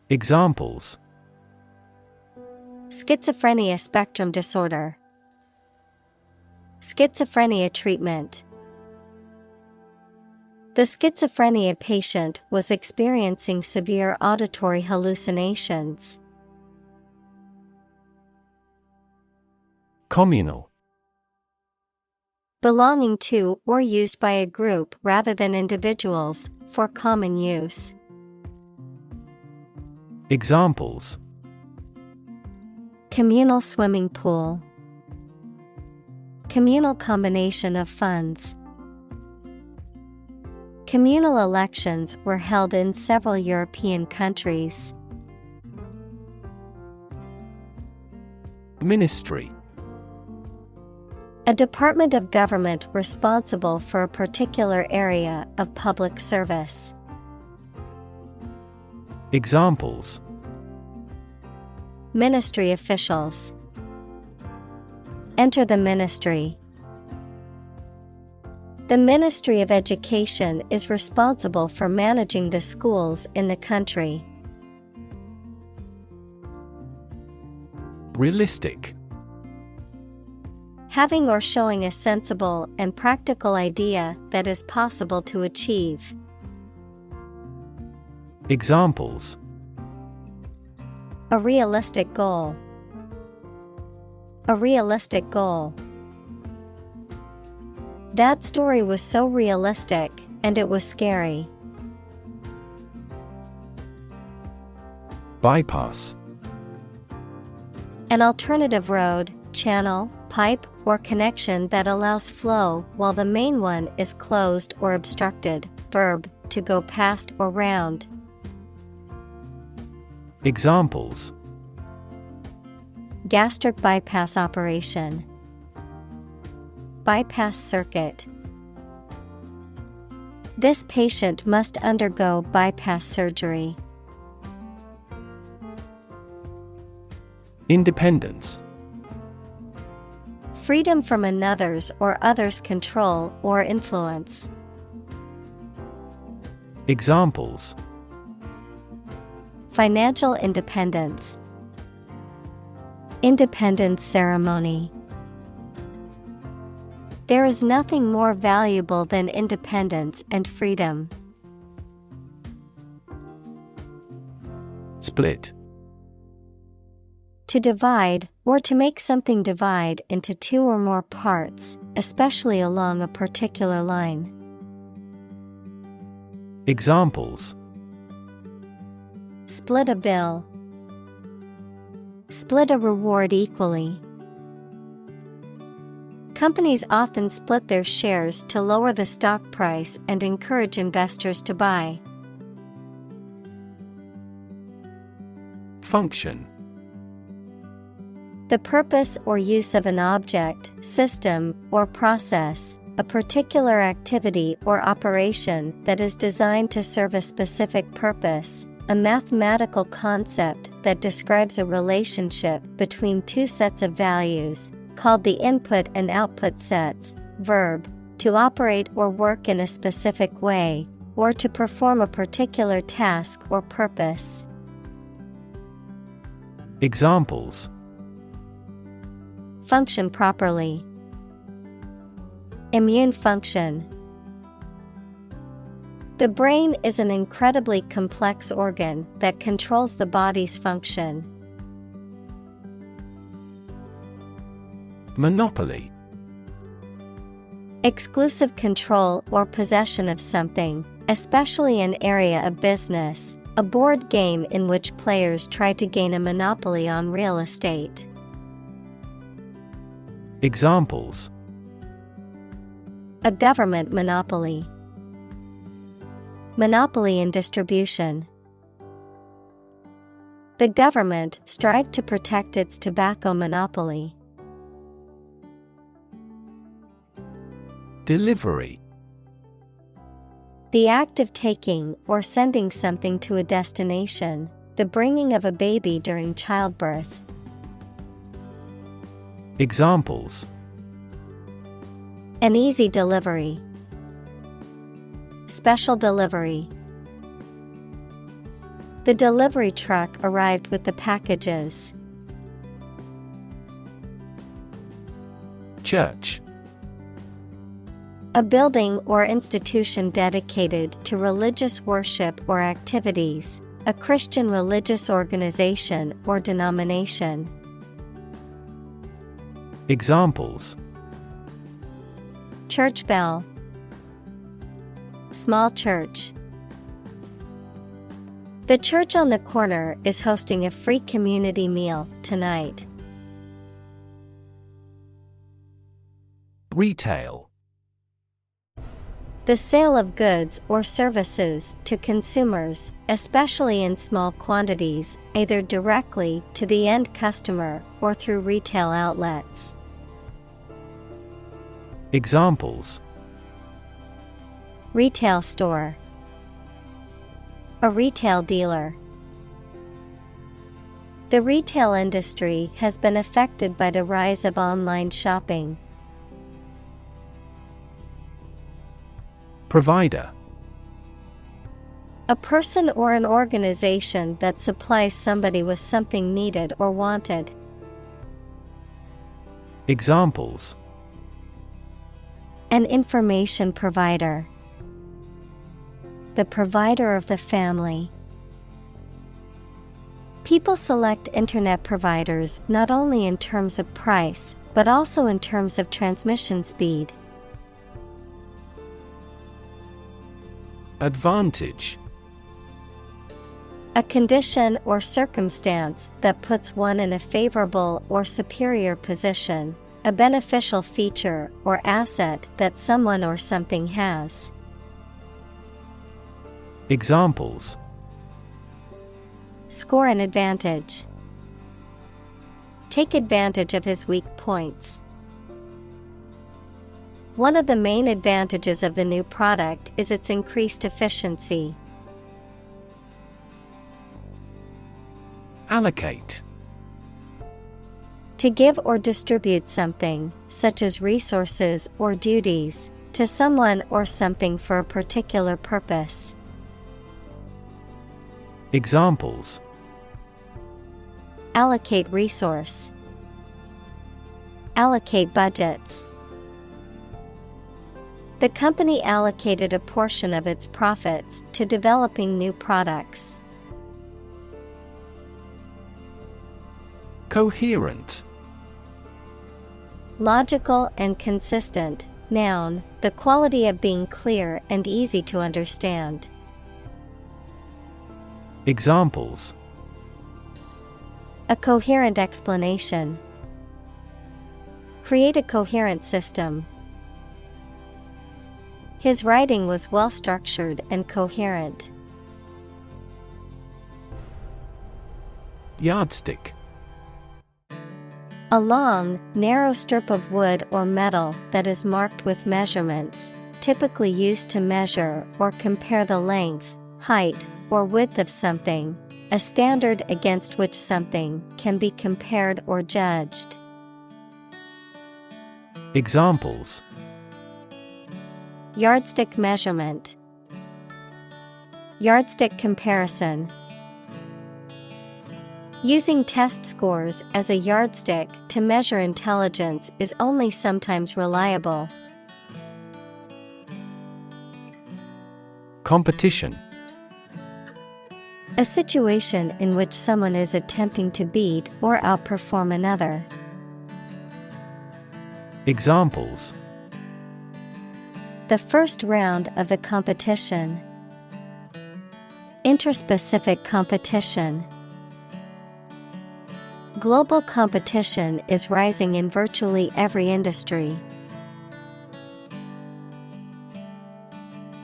Examples: Schizophrenia spectrum disorder, schizophrenia treatment. The schizophrenia patient was experiencing severe auditory hallucinations. Communal. Belonging to or used by a group rather than individuals, for common use. Examples: Communal swimming pool, communal combination of funds. Communal elections were held in several European countries. Ministry. A department of government responsible for a particular area of public service. Examples: Ministry officials. Enter the ministry. The Ministry of Education is responsible for managing the schools in the country. Realistic. Having or showing a sensible and practical idea that is possible to achieve. Examples: A realistic goal. A realistic goal. That story was so realistic, and it was scary. Bypass. An alternative road, channel, pipe, or connection that allows flow while the main one is closed or obstructed. Verb, to go past or round. Examples: Gastric bypass operation. Bypass circuit. This patient must undergo bypass surgery. Independence. Freedom from another's or others' control or influence. Examples: Financial independence. Independence ceremony. There is nothing more valuable than independence and freedom. Split. To divide, or to make something divide into two or more parts, especially along a particular line. Examples: Split a bill. Split a reward equally. Companies often split their shares to lower the stock price and encourage investors to buy. Function. The purpose or use of an object, system, or process, a particular activity or operation that is designed to serve a specific purpose, a mathematical concept that describes a relationship between two sets of values, called the input and output sets, verb, to operate or work in a specific way, or to perform a particular task or purpose. Examples: function properly, immune function. The brain is an incredibly complex organ that controls the body's function. Monopoly. Exclusive control or possession of something, especially an area of business, a board game in which players try to gain a monopoly on real estate. Examples: a government monopoly, monopoly in distribution. The government strived to protect its tobacco monopoly. Delivery. The act of taking or sending something to a destination, the bringing of a baby during childbirth. Examples: an easy delivery, special delivery. The delivery truck arrived with the packages. Church. A building or institution dedicated to religious worship or activities, a Christian religious organization or denomination. Examples: church bell, small church. The church on the corner is hosting a free community meal tonight. Retail. The sale of goods or services to consumers, especially in small quantities, either directly to the end customer or through retail outlets. Examples: retail store, a retail dealer. The retail industry has been affected by the rise of online shopping. Provider. A person or an organization that supplies somebody with something needed or wanted. Examples: an information provider, the provider of the family. People select internet providers not only in terms of price, but also in terms of transmission speed. Advantage. A condition or circumstance that puts one in a favorable or superior position, a beneficial feature or asset that someone or something has. Examples: score an advantage, take advantage of his weak points. One of the main advantages of the new product is its increased efficiency. Allocate. To give or distribute something, such as resources or duties, to someone or something for a particular purpose. Examples: allocate resource, allocate budgets. The company allocated a portion of its profits to developing new products. Coherent. Logical and consistent, noun, the quality of being clear and easy to understand. Examples: a coherent explanation, create a coherent system. His writing was well structured and coherent. Yardstick. A long, narrow strip of wood or metal that is marked with measurements, typically used to measure or compare the length, height, or width of something, a standard against which something can be compared or judged. Examples: Yardstick measurement. Yardstick comparison. Using test scores as a yardstick to measure intelligence is only sometimes reliable. Competition. A situation in which someone is attempting to beat or outperform another. Examples: The first round of the competition. Interspecific competition. Global competition is rising in virtually every industry.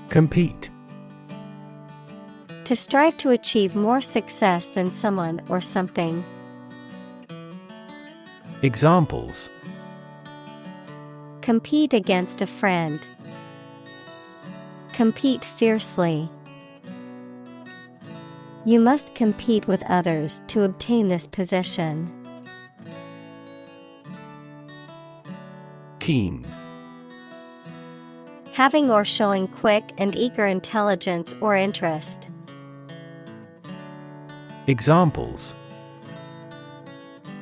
Compete. To strive to achieve more success than someone or something. Examples: Compete against a friend. Compete fiercely. You must compete with others to obtain this position. Keen. Having or showing quick and eager intelligence or interest. Examples: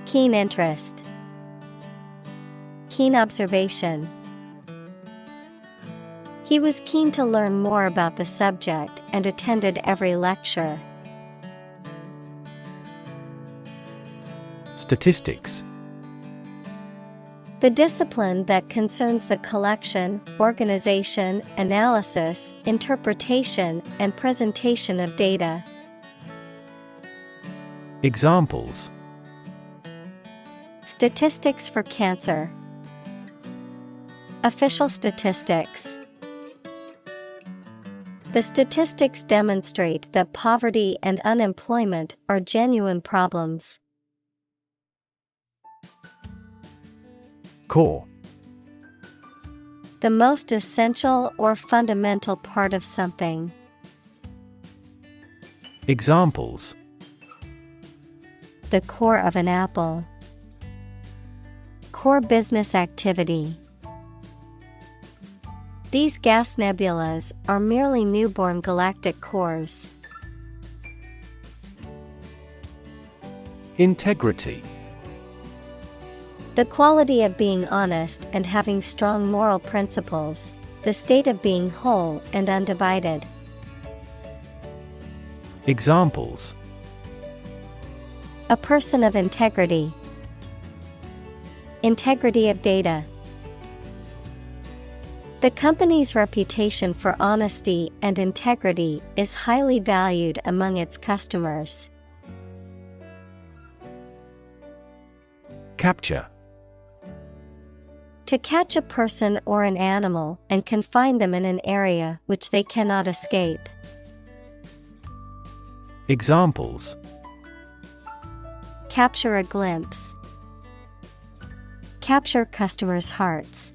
Keen interest. Keen observation. He was keen to learn more about the subject and attended every lecture. Statistics. The discipline that concerns the collection, organization, analysis, interpretation, and presentation of data. Examples: Statistics for cancer. Official statistics. The statistics demonstrate that poverty and unemployment are genuine problems. Core. The most essential or fundamental part of something. Examples: The core of an apple. Core business activity. These gas nebulas are merely newborn galactic cores. Integrity. The quality of being honest and having strong moral principles, the state of being whole and undivided. Examples: A person of integrity. Integrity of data. The company's reputation for honesty and integrity is highly valued among its customers. Capture. To catch a person or an animal and confine them in an area which they cannot escape. Examples: Capture a glimpse. Capture customers' hearts.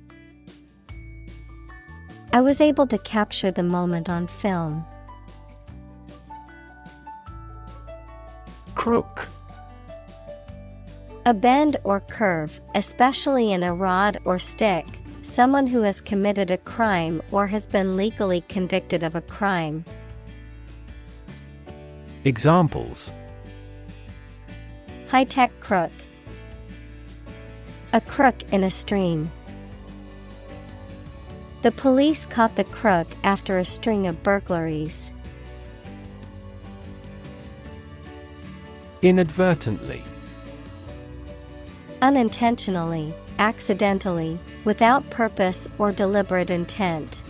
I was able to capture the moment on film. Crook. A bend or curve, especially in a rod or stick, someone who has committed a crime or has been legally convicted of a crime. Examples: High-tech crook. A crook in a stream. The police caught the crook after a string of burglaries. Inadvertently. Unintentionally, accidentally, without purpose or deliberate intent.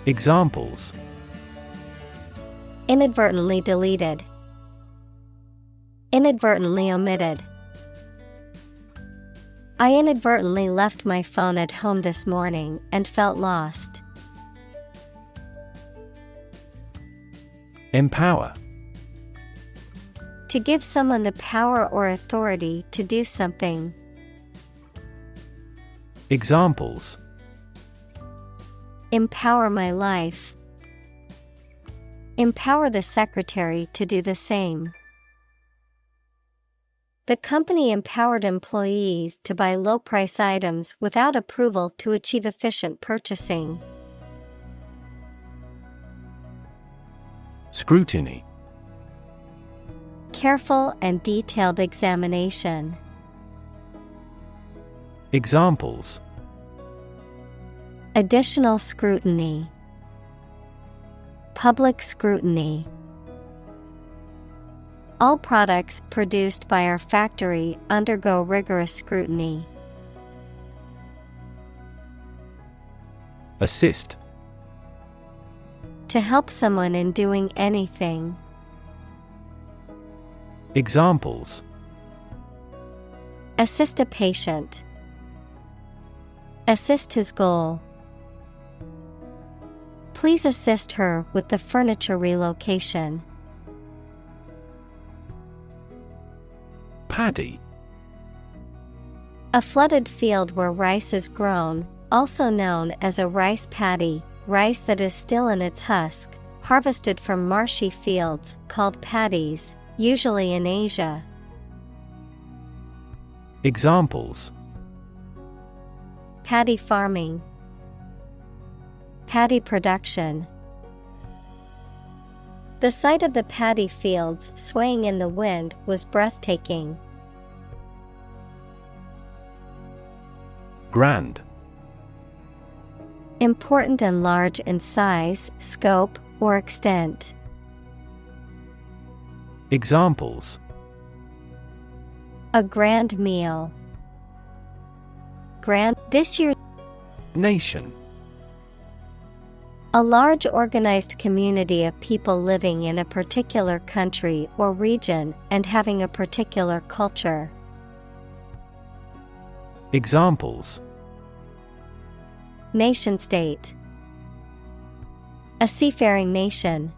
Examples: Inadvertently deleted. Inadvertently omitted. I inadvertently left my phone at home this morning and felt lost. Empower. To give someone the power or authority to do something. Examples: Empower my life. Empower the secretary to do the same. The company empowered employees to buy low-price items without approval to achieve efficient purchasing. Scrutiny. Careful and detailed examination. Examples: additional scrutiny, public scrutiny. All products produced by our factory undergo rigorous scrutiny. Assist. To help someone in doing anything. Examples: assist a patient. Assist his goal. Please assist her with the furniture relocation. Paddy. A flooded field where rice is grown, also known as a rice paddy, rice that is still in its husk, harvested from marshy fields called paddies, usually in Asia. Examples: paddy farming, paddy production. The sight of the paddy fields swaying in the wind was breathtaking. Grand. Important and large in size, scope, or extent. Examples: a grand meal. Grand this year. Nation. A large organized community of people living in a particular country or region and having a particular culture. Examples: nation state. A seafaring nation.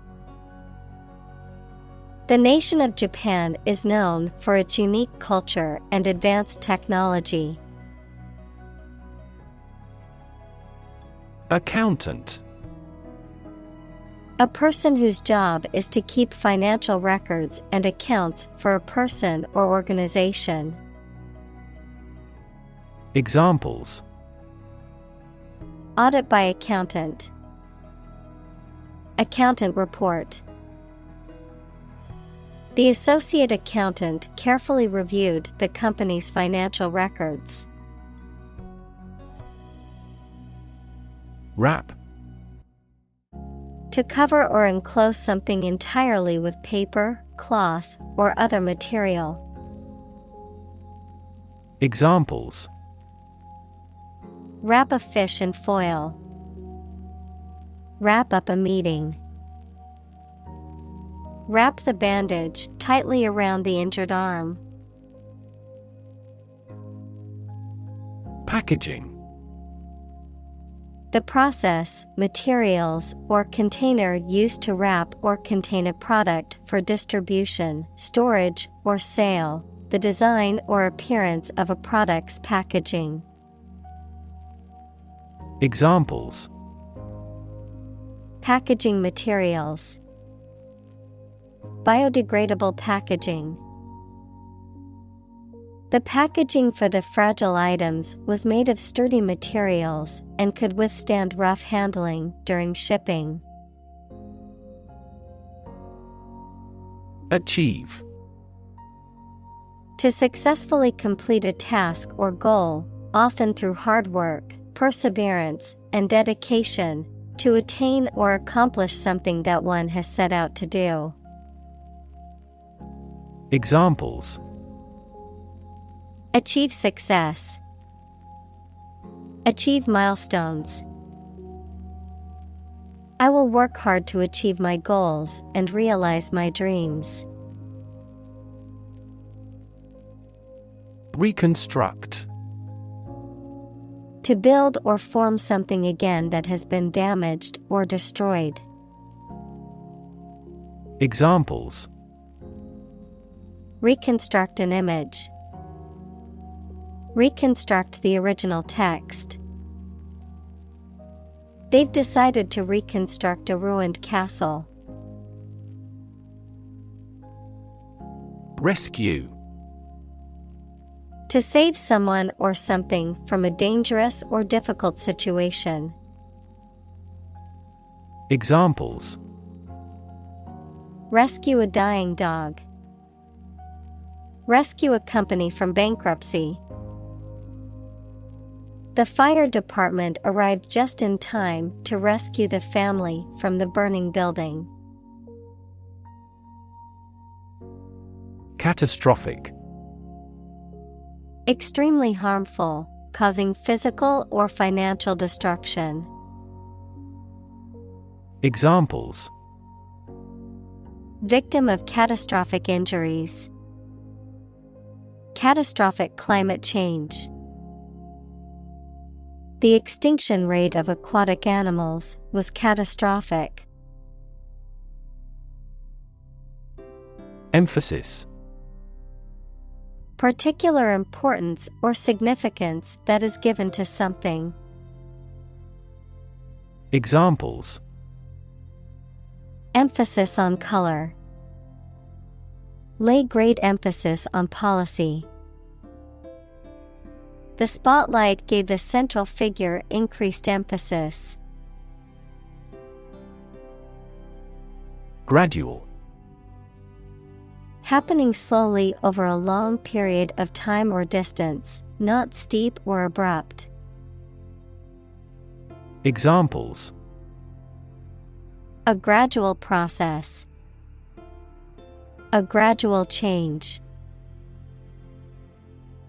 The nation of Japan is known for its unique culture and advanced technology. Accountant. A person whose job is to keep financial records and accounts for a person or organization. Examples: audit by accountant. Accountant report. The associate accountant carefully reviewed the company's financial records. Wrap. To cover or enclose something entirely with paper, cloth, or other material. Examples: wrap a fish in foil. Wrap up a meeting. Wrap the bandage tightly around the injured arm. Packaging. The process, materials, or container used to wrap or contain a product for distribution, storage, or sale. The design or appearance of a product's packaging. Examples: packaging materials. Biodegradable packaging. The packaging for the fragile items was made of sturdy materials and could withstand rough handling during shipping. Achieve. To successfully complete a task or goal, often through hard work, perseverance, and dedication, to attain or accomplish something that one has set out to do. Examples: achieve success. Achieve milestones. I will work hard to achieve my goals and realize my dreams. Reconstruct. To build or form something again that has been damaged or destroyed. Examples: reconstruct an image. Reconstruct the original text. They've decided to reconstruct a ruined castle. Rescue. To save someone or something from a dangerous or difficult situation. Examples: Rescue a dying dog. Rescue a company from bankruptcy. The fire department arrived just in time to rescue the family from the burning building. Catastrophic. Extremely harmful, causing physical or financial destruction. Examples: Victim of catastrophic injuries. Catastrophic climate change. The extinction rate of aquatic animals was catastrophic. Emphasis. Particular importance or significance that is given to something. Examples: Emphasis on color. Lay great emphasis on policy. The spotlight gave the central figure increased emphasis. Gradual. Happening slowly over a long period of time or distance, not steep or abrupt. Examples: A gradual process. A gradual change.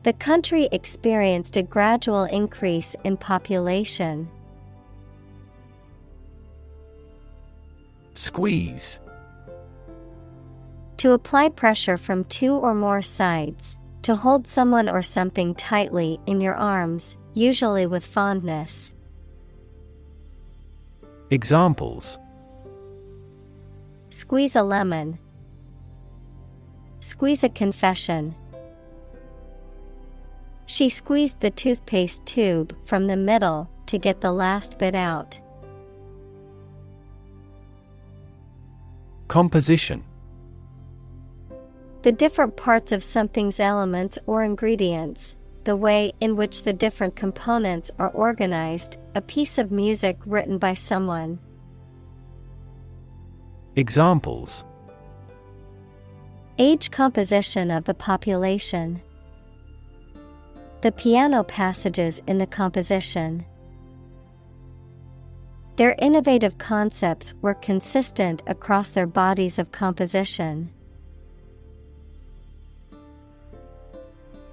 The country experienced a gradual increase in population. Squeeze. To apply pressure from two or more sides, to hold someone or something tightly in your arms, usually with fondness. Examples: Squeeze a lemon. Squeeze a confession. She squeezed the toothpaste tube from the middle to get the last bit out. Composition. The different parts of something's elements or ingredients, the way in which the different components are organized, a piece of music written by someone. Examples: Age composition of the population. The piano passages in the composition. Their innovative concepts were consistent across their bodies of composition.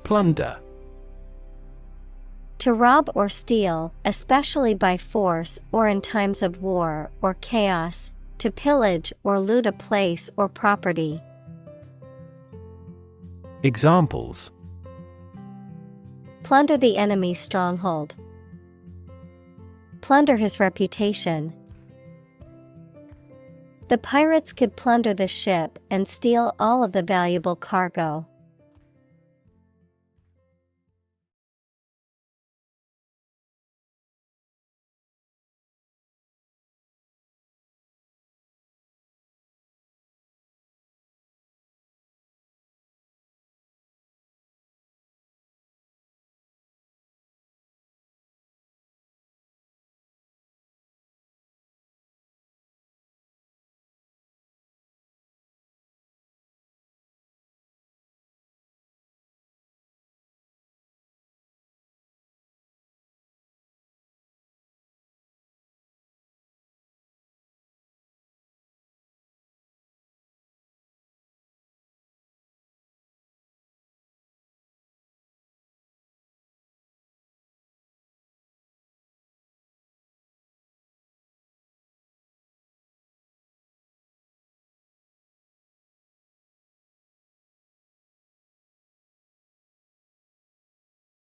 Plunder. To rob or steal, especially by force or in times of war or chaos, to pillage or loot a place or property. Examples: Plunder the enemy's stronghold. Plunder his reputation. The pirates could plunder the ship and steal all of the valuable cargo.